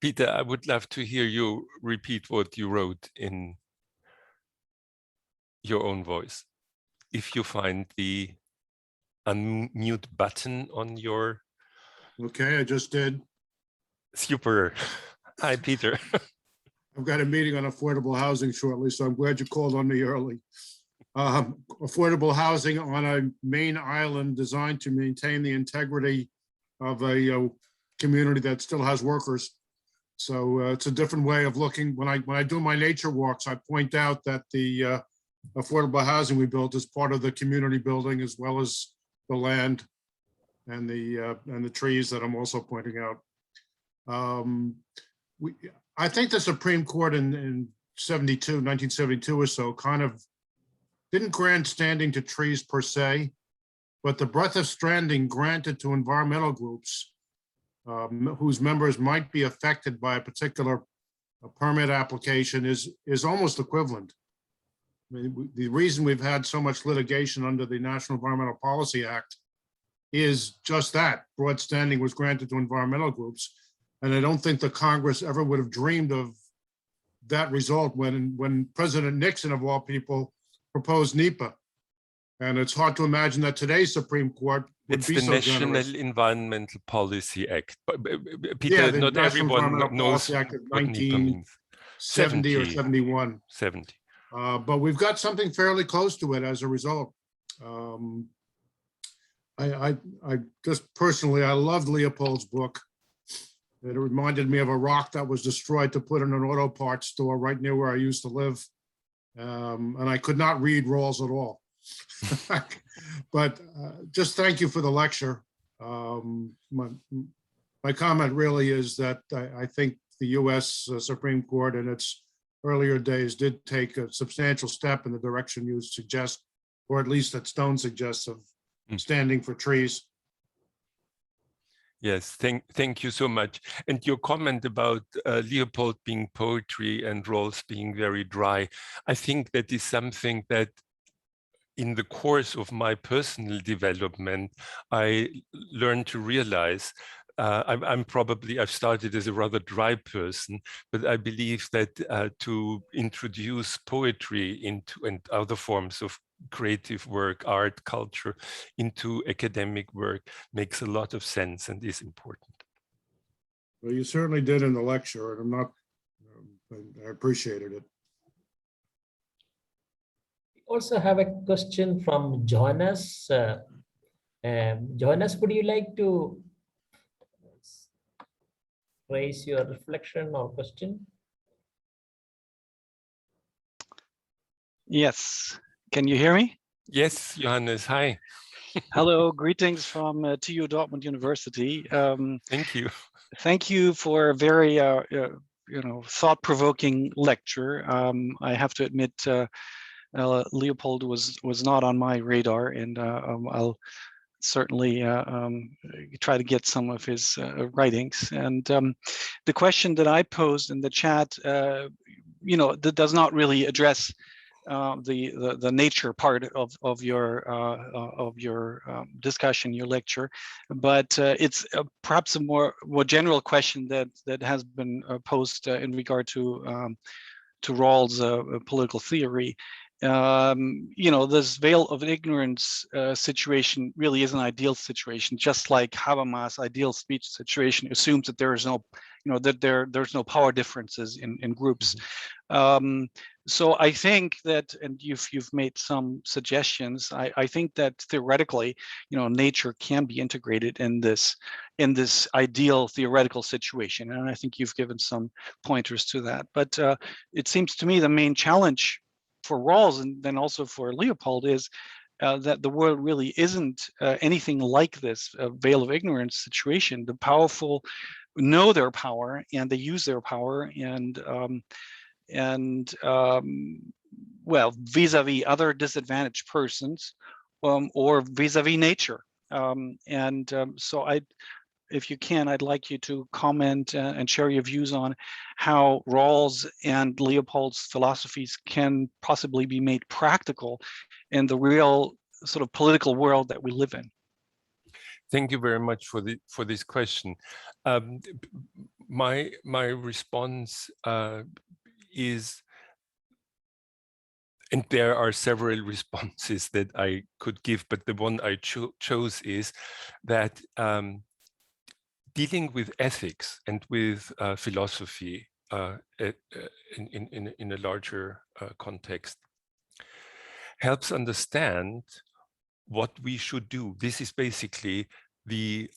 S2: Peter, I would love to hear you repeat what you wrote in your own voice. If you find the unmute button on your...
S5: Okay, I just did.
S2: Super. Hi, Peter.
S5: I've got a meeting on affordable housing shortly, so I'm glad you called on me early. affordable housing on a main island designed to maintain the integrity of a community that still has workers. So it's a different way of looking. When I do my nature walks, I point out that the affordable housing we built is part of the community building, as well as the land and the trees that I'm also pointing out. I think the Supreme Court in 1972 or so, kind of didn't grant standing to trees per se, but the breadth of standing granted to environmental groups whose members might be affected by a particular permit application is almost equivalent. I mean, the reason we've had so much litigation under the National Environmental Policy Act is just that. Broad standing was granted to environmental groups. And I don't think the Congress ever would have dreamed of that result when President Nixon, of all people, proposed NEPA. And it's hard to imagine that today's Supreme Court would
S2: It's
S5: be
S2: the
S5: so
S2: National
S5: generous.
S2: Environmental Policy Act. Peter,
S5: Yeah, the
S2: not
S5: National
S2: everyone
S5: Environmental
S2: knows
S5: Policy Act of
S2: what NEPA means.
S5: 1970 or 71.
S2: 70.
S5: But we've got something fairly close to it as a result. I just personally, I loved Leopold's book. It reminded me of a rock that was destroyed to put in an auto parts store right near where I used to live. And I could not read Rawls at all. But just thank you for the lecture. My comment really is that I think the US Supreme Court in its earlier days did take a substantial step in the direction you suggest, or at least that Stone suggests, of standing for trees.
S2: Yes, thank you so much. And your comment about Leopold being poetry and Rawls being very dry, I think that is something that in the course of my personal development, I learned to realize. I've started as a rather dry person, but I believe that to introduce poetry into and other forms of creative work, art, culture into academic work makes a lot of sense and is important.
S5: Well, you certainly did in the lecture, and I appreciated it.
S1: We also have a question from Johannes. Johannes, would you like to raise your reflection or question?
S6: Yes. Can you hear me?
S2: Yes, Johannes, hi.
S6: Hello, greetings from TU Dortmund University.
S2: Thank you.
S6: Thank you for a very thought-provoking lecture. I have to admit, Leopold was not on my radar, and I'll certainly try to get some of his writings. And the question that I posed in the chat, that does not really address the nature part of your discussion, your lecture, but it's perhaps a more general question that has been posed in regard to Rawls' political theory. This veil of ignorance situation really is an ideal situation, just like Habermas' ideal speech situation assumes that there is no, there's no power differences in groups. So I think that, and you've made some suggestions. I think that theoretically, nature can be integrated in this ideal theoretical situation, and I think you've given some pointers to that. But it seems to me the main challenge for Rawls and then also for Leopold is that the world really isn't anything like this veil of ignorance situation. The powerful know their power and they use their power, and well, vis-a-vis other disadvantaged persons, or vis-a-vis nature. So if you can, I'd like you to comment and share your views on how Rawls and Leopold's philosophies can possibly be made practical in the real sort of political world that we live in.
S2: Thank you very much for this question. My response is, and there are several responses that I could give, but the one I chose is that dealing with ethics and with philosophy in a larger context helps understand what we should do. This is basically the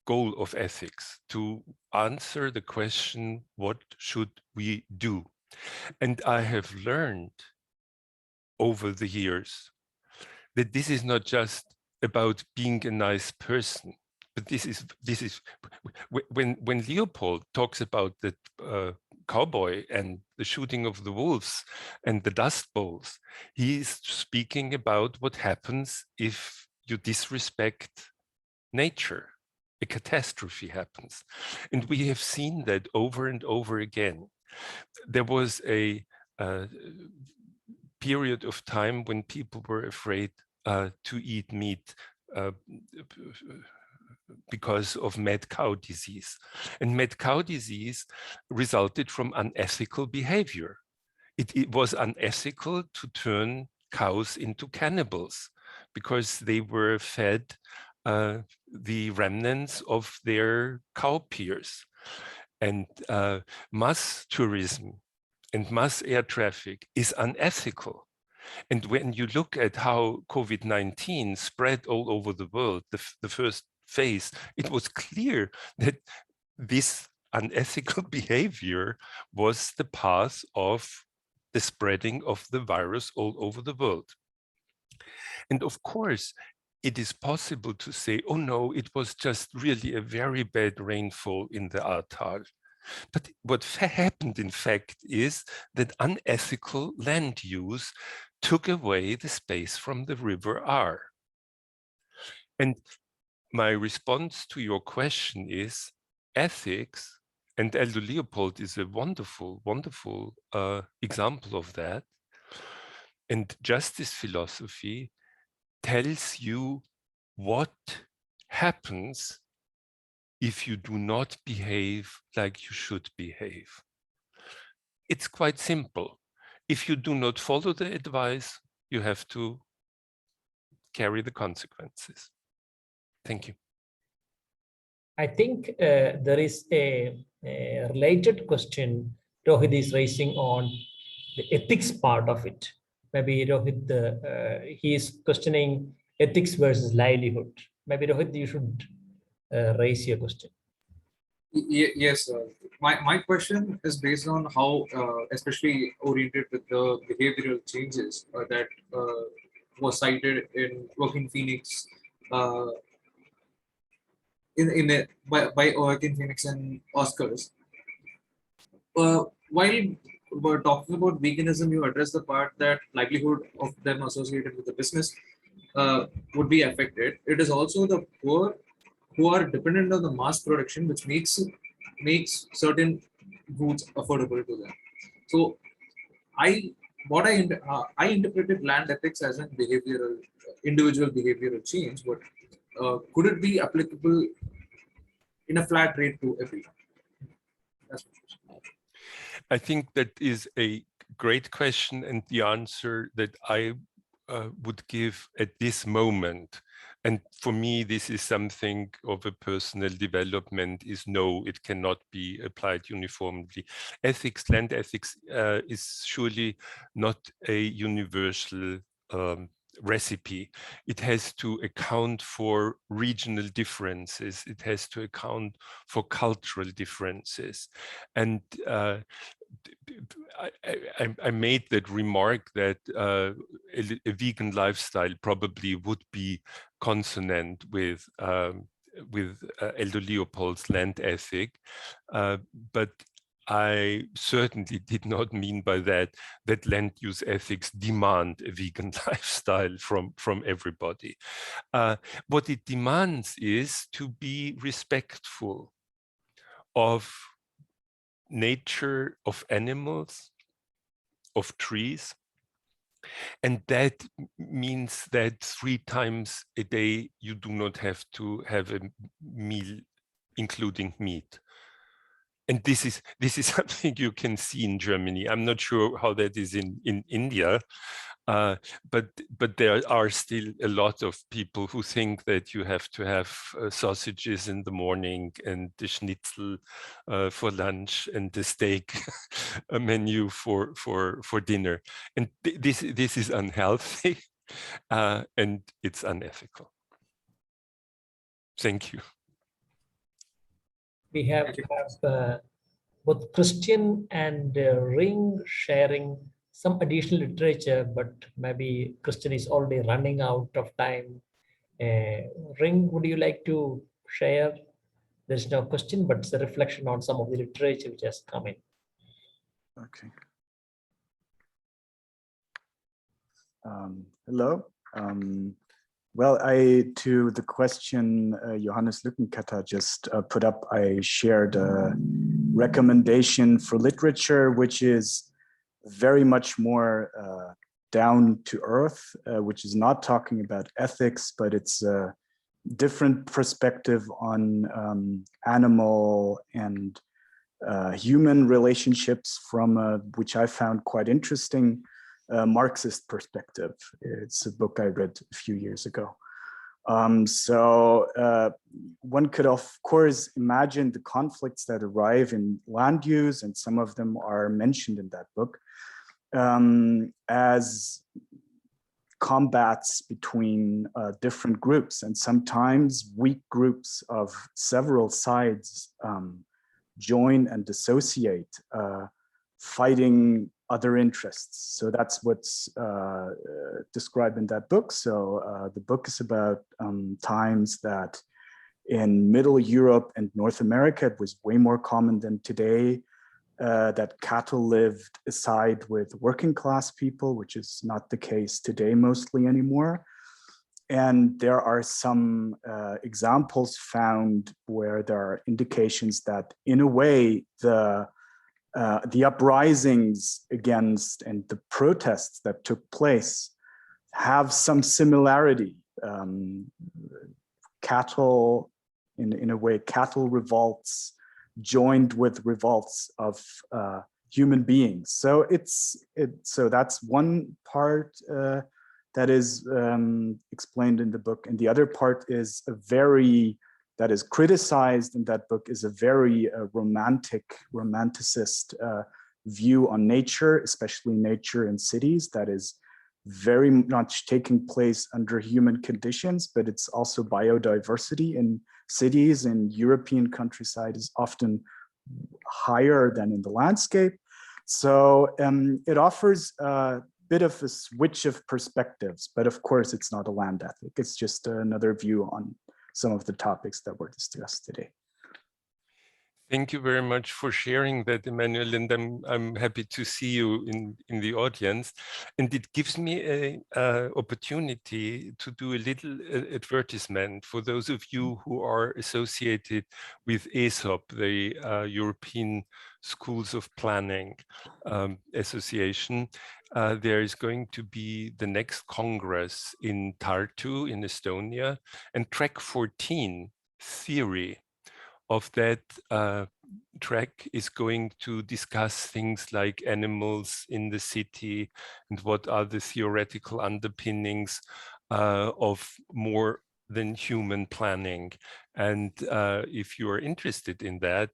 S2: goal of ethics, to answer the question, what should we do? And I have learned over the years that this is not just about being a nice person, but this is when Leopold talks about the cowboy and the shooting of the wolves and the dust bowls, he is speaking about what happens if you disrespect nature. A catastrophe happens, and we have seen that over and over again. There was a period of time when people were afraid to eat meat because of mad cow disease. And mad cow disease resulted from unethical behavior. It was unethical to turn cows into cannibals because they were fed the remnants of their cow peers. And mass tourism and mass air traffic is unethical. And when you look at how COVID-19 spread all over the world, the first phase, it was clear that this unethical behavior was the path of the spreading of the virus all over the world. And of course, it is possible to say, oh no, it was just really a very bad rainfall in the Ahrtal. But what happened, in fact, is that unethical land use took away the space from the river Ahr. And my response to your question is ethics, and Aldo Leopold is a wonderful, wonderful example of that. And justice philosophy tells you what happens if you do not behave like you should behave. It's quite simple. If you do not follow the advice, you have to carry the consequences. Thank you.
S1: I think there is a related question Rohit is raising on the ethics part of it. Maybe Rohit, he is questioning ethics versus livelihood. Maybe Rohit, you should raise your question.
S3: Yes, my question is based on how, especially oriented with the behavioral changes that was cited in Joaquin Phoenix, by Joaquin Phoenix and Oscars. While we're talking about veganism, you address the part that livelihood of them associated with the business would be affected. It is also the poor who are dependent on the mass production, which makes certain goods affordable to them. So, I interpreted land ethics as a behavioral, individual behavioral change, but could it be applicable in a flat rate to everyone? That's my question.
S2: I think that is a great question, and the answer that I would give at this moment, and for me this is something of a personal development, is no, it cannot be applied uniformly. Ethics, land ethics is surely not a universal recipe. It has to account for regional differences. It has to account for cultural differences. And I made that remark that a vegan lifestyle probably would be consonant with Aldo Leopold's land ethic, but I certainly did not mean by that land use ethics demand a vegan lifestyle from everybody. What it demands is to be respectful of nature, of animals, of trees. And that means that 3 times a day you do not have to have a meal including meat. And this is something you can see in Germany. I'm not sure how that is in India, But there are still a lot of people who think that you have to have sausages in the morning and the schnitzel for lunch and the steak a menu for dinner, and this is unhealthy and it's unethical. Thank you.
S1: We have both Christian and Ring sharing some additional literature, but maybe Christian is already running out of time. Ring, would you like to share? There's no question, but it's a reflection on some of the literature which has come in.
S7: Okay. Hello. Well, to the question Johannes Lückenketter just put up, I shared a recommendation for literature, which is very much more down to earth, which is not talking about ethics, but it's a different perspective on animal and human relationships from which I found quite interesting. Marxist perspective. It's a book I read a few years ago. So one could, of course, imagine the conflicts that arrive in land use, and some of them are mentioned in that book, as combats between different groups, and sometimes weak groups of several sides join and dissociate, fighting other interests. So that's what's described in that book. So the book is about times that in Middle Europe and North America, it was way more common than today, that cattle lived aside with working class people, which is not the case today mostly anymore. And there are some examples found where there are indications that in a way the uprisings against and the protests that took place have some similarity. Cattle, in a way, cattle revolts joined with revolts of human beings. So so that's one part that is explained in the book, and the other part is that is criticized in that book is a very romanticist view on nature, especially nature in cities, that is very much taking place under human conditions, but it's also biodiversity in cities, and European countryside is often higher than in the landscape. So it offers a bit of a switch of perspectives, but of course it's not a land ethic. It's just another view on some of the topics that were discussed today.
S2: Thank you very much for sharing that, Emmanuel, and I'm happy to see you in the audience. And it gives me an opportunity to do a little advertisement for those of you who are associated with AESOP, the European Schools of Planning Association. There is going to be the next Congress in Tartu in Estonia, and track 14, theory, of that track is going to discuss things like animals in the city and what are the theoretical underpinnings of more than human planning. And if you are interested in that,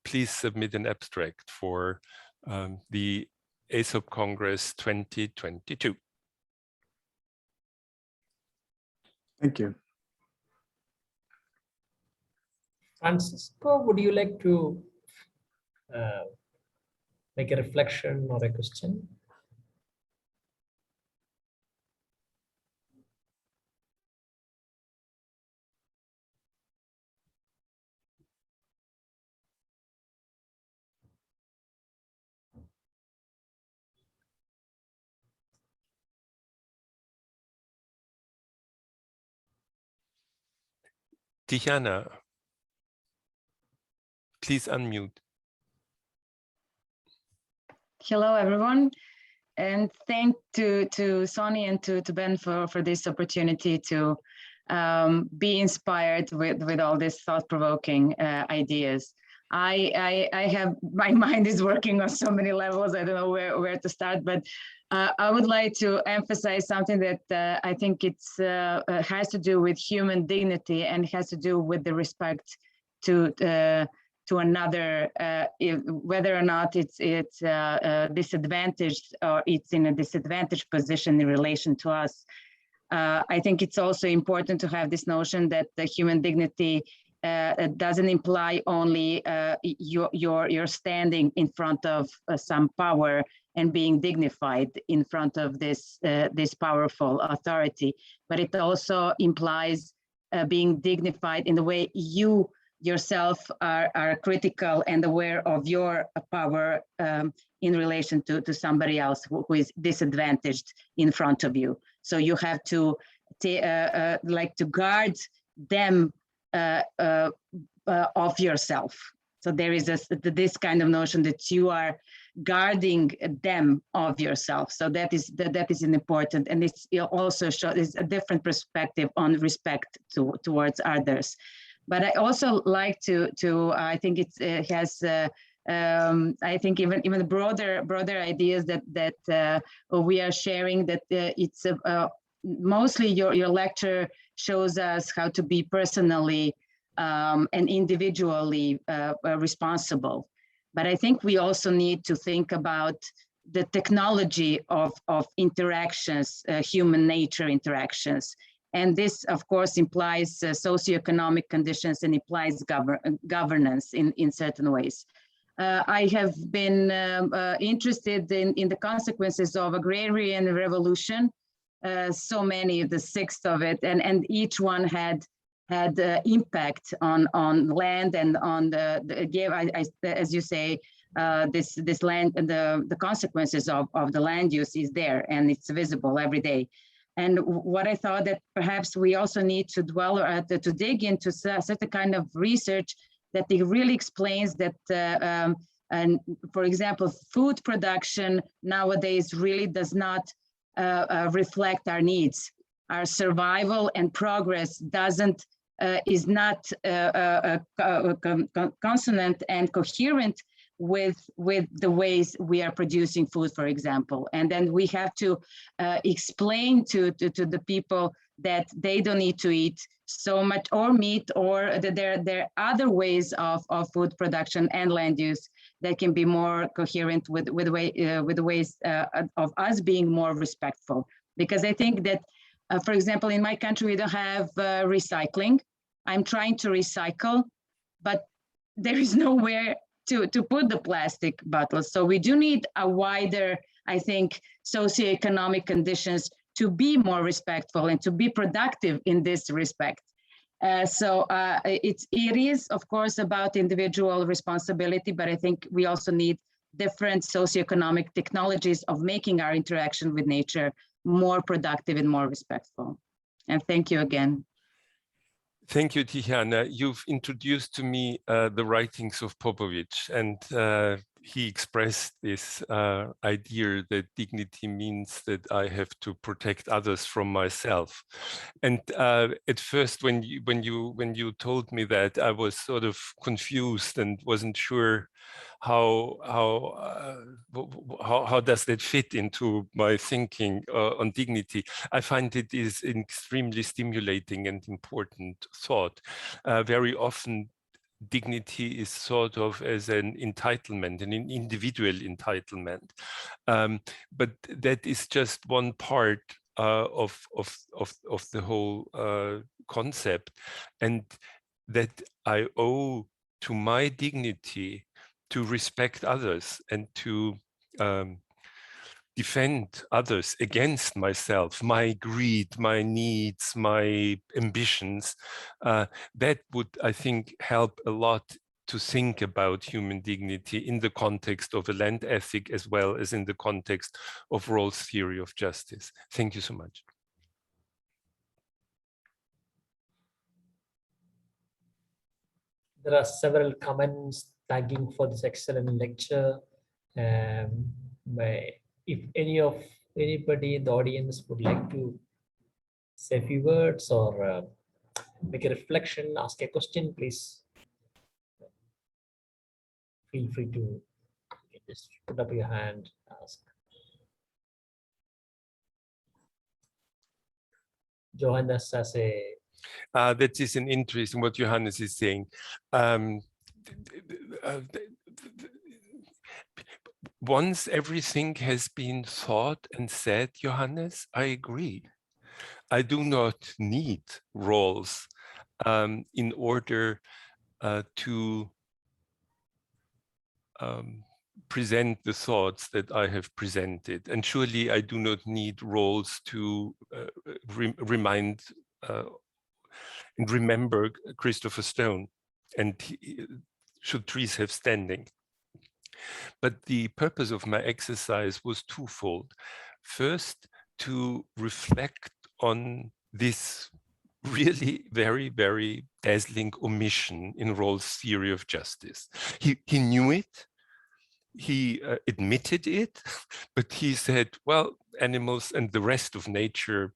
S2: please submit an abstract for the AESOP Congress 2022.
S7: Thank you.
S1: Francisco, would you like to make a reflection or a question?
S2: Diana, please unmute.
S8: Hello, everyone. And thank to Sonny and to Ben for this opportunity to be inspired with all these thought-provoking ideas. I have, my mind is working on so many levels. I don't know where to start, but I would like to emphasize something that I think it's has to do with human dignity and has to do with the respect to another, whether or not it's disadvantaged or it's in a disadvantaged position in relation to us. I think it's also important to have this notion that the human dignity doesn't imply only your standing in front of some power and being dignified in front of this powerful authority, but it also implies being dignified in the way you yourself are critical and aware of your power in relation to somebody else who is disadvantaged in front of you. So you have to like to guard them of yourself. So there is this kind of notion that you are guarding them of yourself. So that is an important, and it also shows a different perspective on respect towards others. But I also like to I think it has I think even broader ideas that we are sharing, that it's mostly your lecture shows us how to be personally and individually responsible. But I think we also need to think about the technology of interactions, human nature interactions. And this, of course, implies socioeconomic conditions and implies governance in certain ways. I have been interested in the consequences of agrarian revolution, so many, the sixth of it, and each one had impact on land and on as you say, this land, and the consequences of the land use is there, and it's visible every day. And what I thought that perhaps we also need to dwell to dig into such a kind of research that it really explains that, and for example, food production nowadays really does not reflect our needs. Our survival and progress is not consonant and coherent with the ways we are producing food, for example. And then we have to explain to the people that they don't need to eat so much or meat, or that there are other ways of food production and land use that can be more coherent with the ways of us being more respectful. Because I think that, for example, in my country, we don't have recycling. I'm trying to recycle, but there is nowhere to put the plastic bottles. So we do need a wider, I think, socioeconomic conditions to be more respectful and to be productive in this respect. It is, of course, about individual responsibility, but I think we also need different socioeconomic technologies of making our interaction with nature more productive and more respectful. And thank you again.
S2: Thank you, Tijana. You've introduced to me the writings of Popovich, and he expressed this idea that dignity means that I have to protect others from myself. And at first, when you told me that, I was sort of confused and wasn't sure how does that fit into my thinking on dignity. I find it is an extremely stimulating and important thought. Very often, dignity is thought of as an entitlement, an individual entitlement, but that is just one part of the whole concept, and that I owe to my dignity to respect others and to defend others against myself, my greed, my needs, my ambitions. That would, I think, help a lot to think about human dignity in the context of a land ethic, as well as in the context of Rawls' theory of justice. Thank you so much.
S1: There are several comments tagging for this excellent lecture. If anybody in the audience would like to say a few words or make a reflection, ask a question, please feel free to just put up your hand, ask. Johannes has a...
S2: That is an interesting what Johannes is saying. Once everything has been thought and said, Johannes, I agree. I do not need Rawls in order to present the thoughts that I have presented. And surely I do not need Rawls to remind and remember Christopher Stone and should trees have standing. But the purpose of my exercise was twofold. First, to reflect on this really very, very dazzling omission in Rawls' theory of justice. He knew it, he admitted it, but he said, well, animals and the rest of nature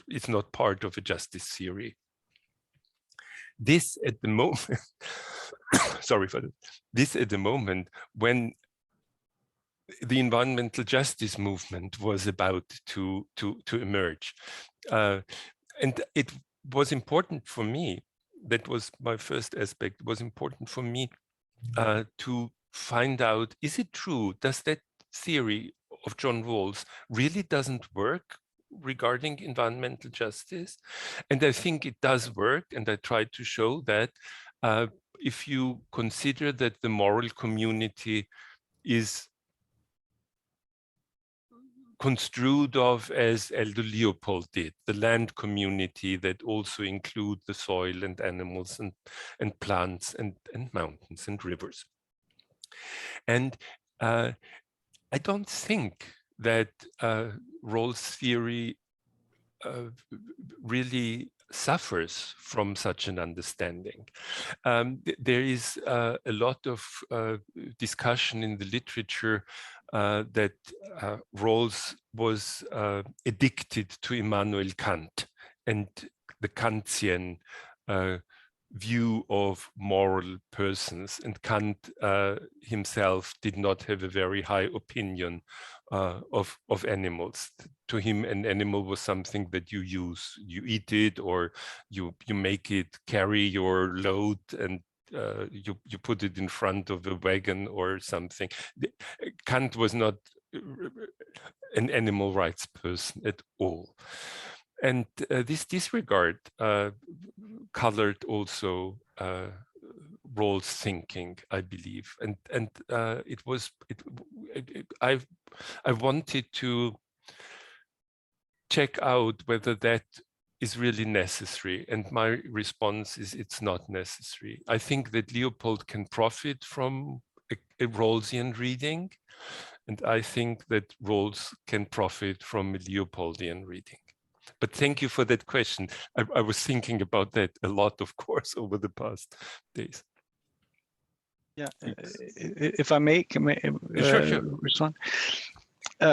S2: is not part of a justice theory. This at the moment, sorry for that, this at the moment when the environmental justice movement was about to emerge. And it was important for me, that was my first aspect, it was important for me to find out, is it true, does that theory of John Rawls really doesn't work regarding environmental justice? And I think it does work, and I tried to show that if you consider that the moral community is construed of as Elder Leopold did, the land community that also include the soil and animals and plants and mountains and rivers. And I don't think that Rawls' theory really suffers from such an understanding. There is a lot of discussion in the literature that Rawls was addicted to Immanuel Kant and the Kantian view of moral persons, and Kant himself did not have a very high opinion of animals. To him, an animal was something that you use, you eat it, or you make it carry your load, and you put it in front of a wagon or something. Kant was not an animal rights person at all. And this disregard colored also Rawls' thinking, I believe, and I wanted to check out whether that is really necessary, and my response is it's not necessary. I think that Leopold can profit from a Rawlsian reading, and I think that Rawls can profit from a Leopoldian reading. But thank you for that question. I was thinking about that a lot, of course, over the past days.
S6: Yeah, if I may, can I
S2: Sure.
S6: respond?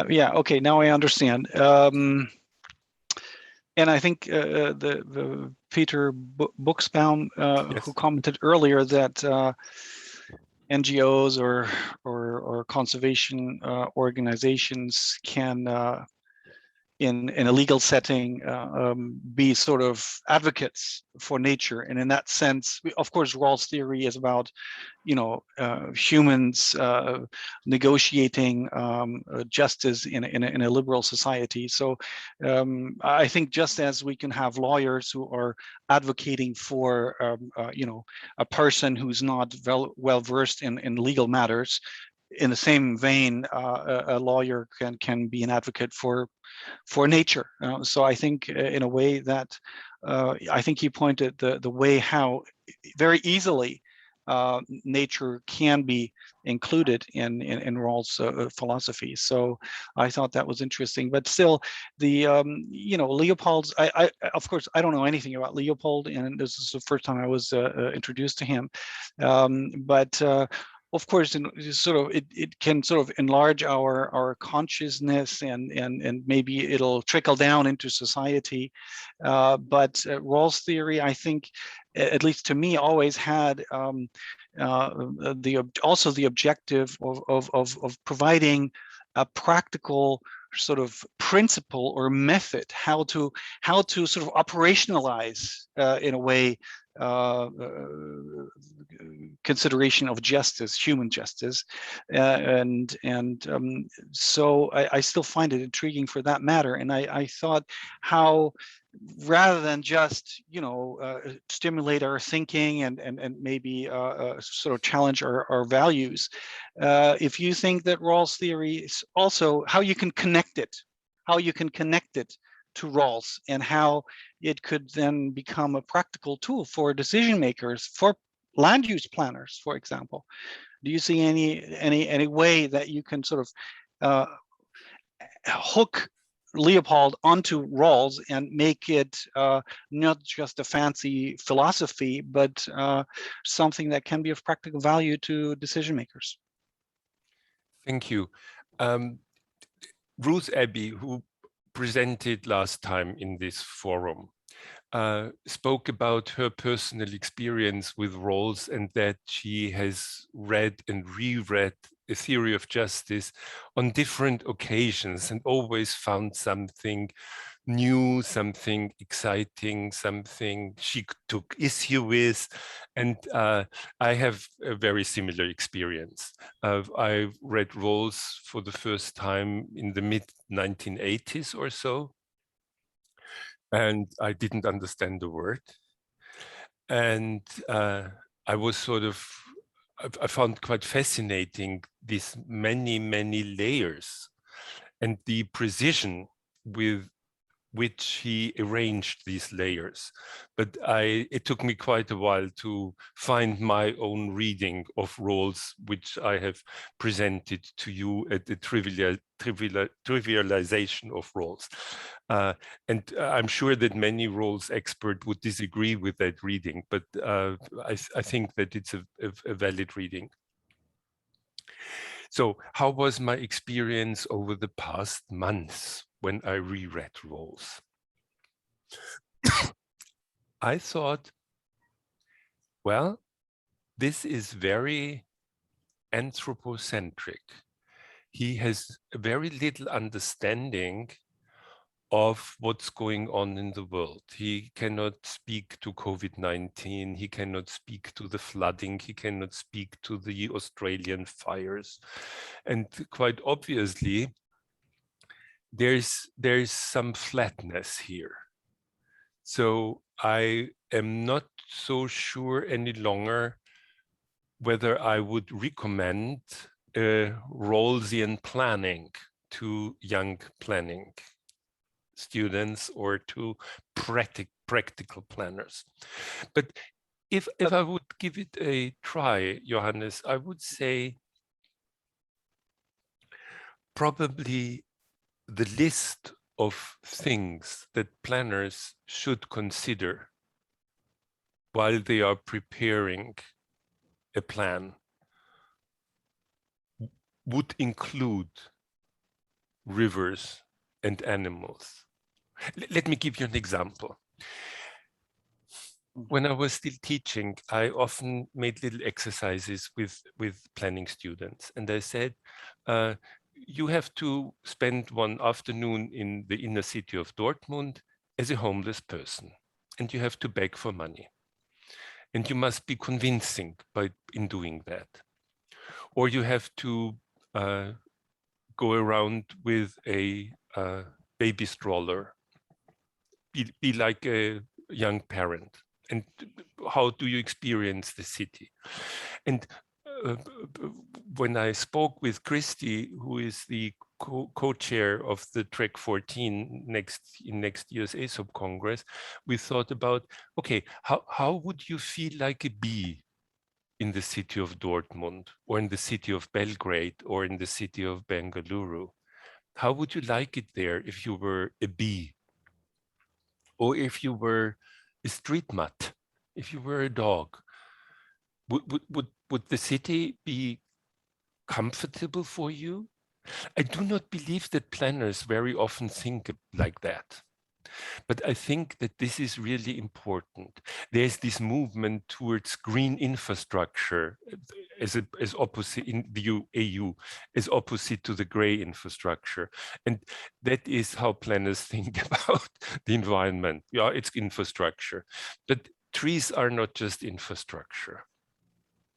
S6: Yeah, okay, now I understand. And I think the Peter Buchsbaum,
S2: Yes.
S6: who commented earlier that NGOs or conservation organizations can, in a legal setting, be sort of advocates for nature. And in that sense, of course, Rawls' theory is about, humans negotiating justice in a liberal society. So I think just as we can have lawyers who are advocating for, a person who's not well versed in legal matters, in the same vein, a lawyer can be an advocate for nature. So I think in a way that I think he pointed the way how very easily nature can be included in Rawls' philosophy. So I thought that was interesting. But still, the Leopold's. I of course I don't know anything about Leopold, and this is the first time I was introduced to him. But of course, it can sort of enlarge our consciousness, and maybe it'll trickle down into society. But Rawls theory, I think, at least to me, always had also the objective of providing a practical sort of principle or method how to sort of operationalize in a way consideration of justice, human justice, so I still find it intriguing for that matter. And I thought how, rather than just stimulate our thinking and maybe sort of challenge our values, if you think that Rawls theory is also how you can connect it to Rawls, and how it could then become a practical tool for decision makers, for land use planners, for example. Do you see any way that you can sort of hook Leopold onto Rawls and make it not just a fancy philosophy, but something that can be of practical value to decision makers?
S2: Thank you. Ruth Abbey, who presented last time in this forum, spoke about her personal experience with Rawls, and that she has read and reread A Theory of Justice on different occasions and always found something new, something exciting, something she took issue with. And I have a very similar experience. I read Rawls for the first time in the mid-1980s or so, and I didn't understand the word. And I was sort of, I found quite fascinating these many, many layers and the precision with which he arranged these layers. But it took me quite a while to find my own reading of Rawls, which I have presented to you at the trivialization of Rawls. And I'm sure that many Rawls experts would disagree with that reading, but I think that it's a valid reading. So how was my experience over the past months when I reread Rawls? I thought, well, this is very anthropocentric. He has very little understanding of what's going on in the world. He cannot speak to COVID-19, he cannot speak to the flooding, he cannot speak to the Australian fires. And quite obviously, there's some flatness here. So I am not so sure any longer whether I would recommend Rawlsian planning to young planning students or to practical planners. But if I would give it a try, Johannes, I would say probably the list of things that planners should consider while they are preparing a plan would include rivers and animals. Let me give you an example. When I was still teaching, I often made little exercises with planning students. And I said, you have to spend one afternoon in the inner city of Dortmund as a homeless person. And you have to beg for money. And you must be convincing in doing that. Or you have to go around with a baby stroller, be like a young parent. And how do you experience the city? And when I spoke with Christy, who is the co-chair of the Trek 14 in next year's AESOP Congress, we thought about, okay, how would you feel like a bee in the city of Dortmund, or in the city of Belgrade, or in the city of Bengaluru? How would you like it there if you were a bee? Or if you were a street mutt, if you were a dog? Would would the city be comfortable for you? I do not believe that planners very often think like that. But I think that this is really important. There's this movement towards green infrastructure as opposite in the EU, as opposite to the gray infrastructure. And that is how planners think about the environment. Yeah, it's infrastructure. But trees are not just infrastructure.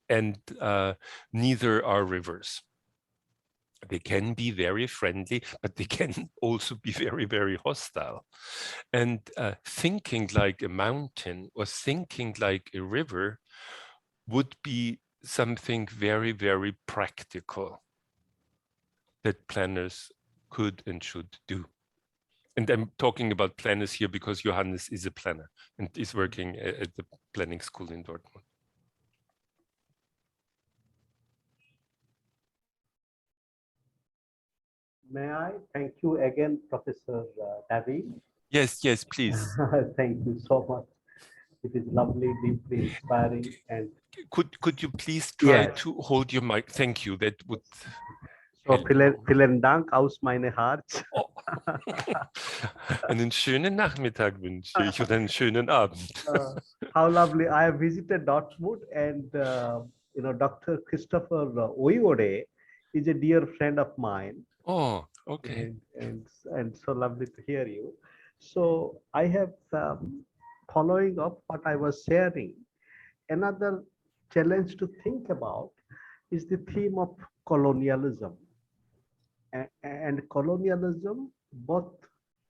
S2: And neither are rivers. They can be very friendly, but they can also be very, very hostile. And thinking like a mountain or thinking like a river would be something very, very practical that planners could and should do. And I'm talking about planners here because Johannes is a planner and is working at the planning school in Dortmund.
S4: May I thank you again, Professor Davy?
S2: Yes, yes, please.
S4: Thank you so much. It is lovely, deeply inspiring, and
S2: could you please try
S4: yes.
S2: to hold your mic? Thank you. That would.
S4: So vielen Dank aus meinem Herz.
S2: Oh. Einen schönen Nachmittag wünsche ich oder einen schönen Abend.
S4: How lovely! I have visited Dortmund, and you know, Dr. Christopher Oyode is a dear friend of mine.
S2: Oh, okay.
S4: And so lovely to hear you. So I have following up what I was sharing. Another challenge to think about is the theme of colonialism. And colonialism, both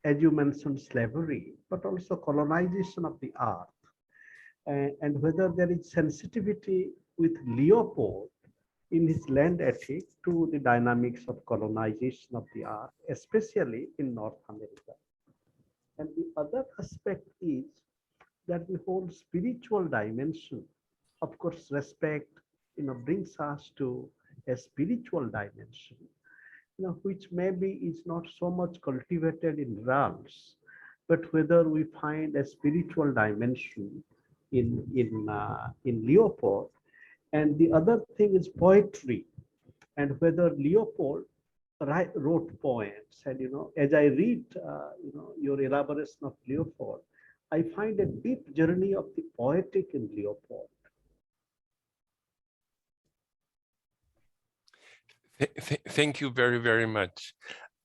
S4: as you mentioned slavery, but also colonization of the earth. And whether there is sensitivity with Leopold in his land ethic to the dynamics of colonization of the earth, especially in North America. And the other aspect is that the whole spiritual dimension, of course, respect, you know, brings us to a spiritual dimension, you know, which maybe is not so much cultivated in Rawls, but whether we find a spiritual dimension in Leopold. And the other thing is poetry, and whether Leopold wrote poems. And, you know, as I read, you know, your elaboration of Leopold, I find a deep journey of the poetic in Leopold.
S2: Thank you very, very much.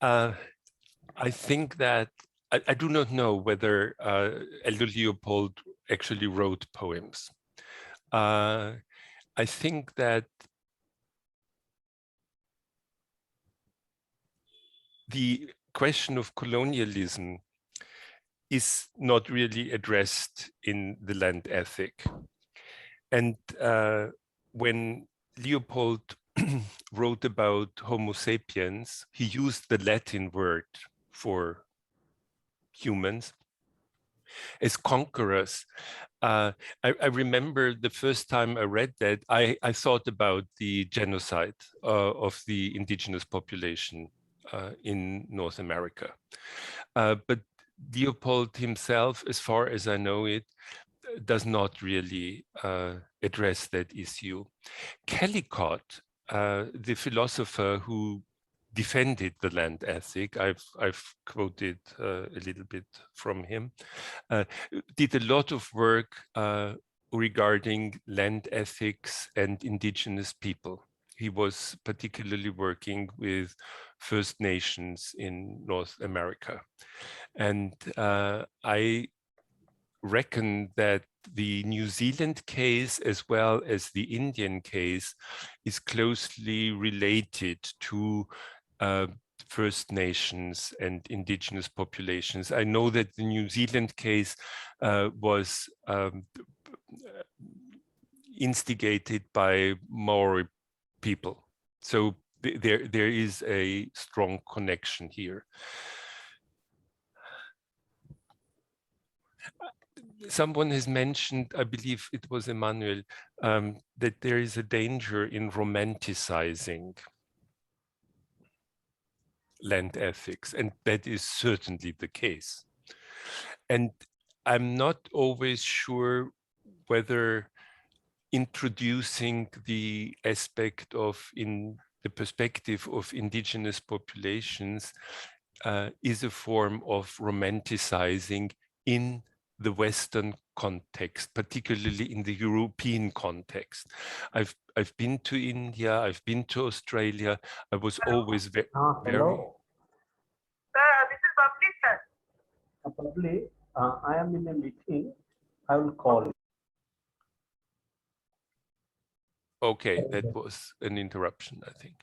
S2: I think that I do not know whether Elder Leopold actually wrote poems. I think that the question of colonialism is not really addressed in the land ethic. And when Leopold wrote about Homo sapiens, he used the Latin word for humans as conquerors. I remember the first time I read that, I thought about the genocide of the indigenous population in North America. But Leopold himself, as far as I know it, does not really address that issue. Kellicott, the philosopher who defended the land ethic, I've quoted a little bit from him, did a lot of work regarding land ethics and indigenous people. He was particularly working with First Nations in North America. And I reckon that the New Zealand case, as well as the Indian case, is closely related to First Nations and indigenous populations. I know that the New Zealand case was instigated by Maori people. So there is a strong connection here. Someone has mentioned, I believe it was Emmanuel, that there is a danger in romanticizing land ethics, and that is certainly the case. And I'm not always sure whether introducing the aspect of, in the perspective of indigenous populations, is a form of romanticizing in the Western context, particularly in the European context. I've been to India, I've been to Australia. I was always very.
S4: Hello. This is Babli, sir. Babli, I am in a meeting. I will call you.
S2: Okay, that was an interruption, I think.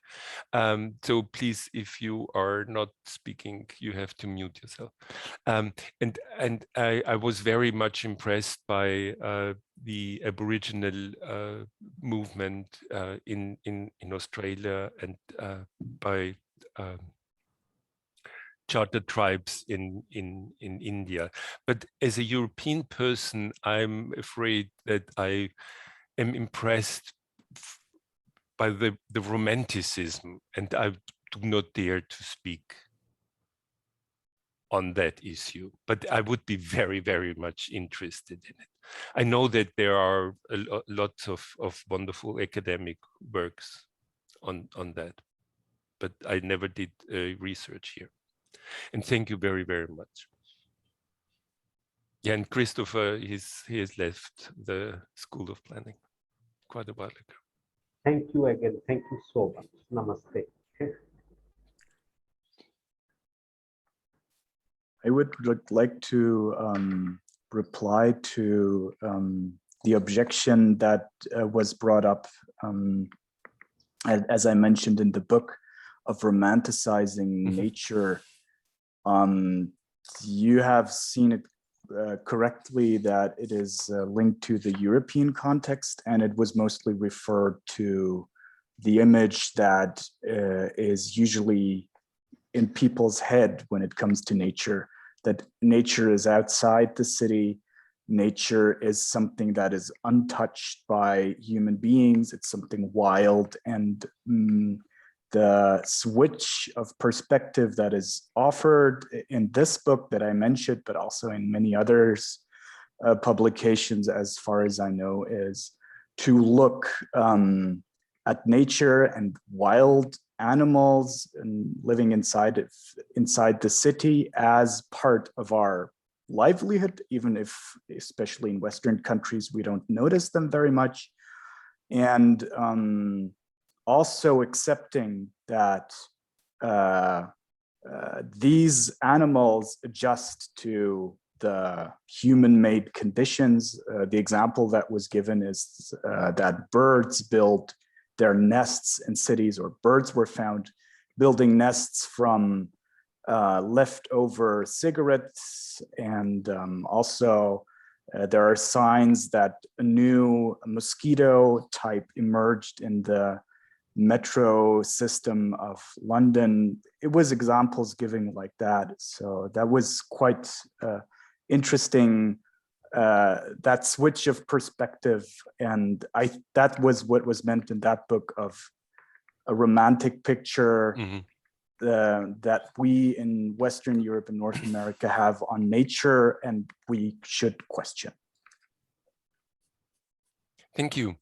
S2: So please, if you are not speaking, you have to mute yourself. And I was very much impressed by the Aboriginal movement in Australia, and by chartered tribes in India. But as a European person, I'm afraid that I am impressed by the romanticism, and I do not dare to speak on that issue, but I would be very, very much interested in it. I know that there are lots of wonderful academic works on that, but I never did research here. And thank you very, very much. Yeah, and Christopher, he has left the School of Planning quite a while ago.
S4: Thank you again. Thank you so much. Namaste.
S7: I would like to reply to the objection that was brought up, as I mentioned in the book, of romanticizing nature. You have seen it correctly that it is linked to the European context, and it was mostly referred to the image that is usually in people's head when it comes to nature, that nature is outside the city. Nature is something that is untouched by human beings. It's something wild, and the switch of perspective that is offered in this book that I mentioned, but also in many others publications, as far as I know, is to look at nature and wild animals and living inside the city as part of our livelihood, even if, especially in Western countries, we don't notice them very much. And also accepting that these animals adjust to the human-made conditions. The example that was given is that birds build their nests in cities, or birds were found building nests from leftover cigarettes. And also there are signs that a new mosquito type emerged in the metro system of London. It was examples giving like that. So that was quite interesting, that switch of perspective. And that was what was meant in that book of a romantic picture that we in Western Europe and North America have on nature, and we should question.
S2: Thank you.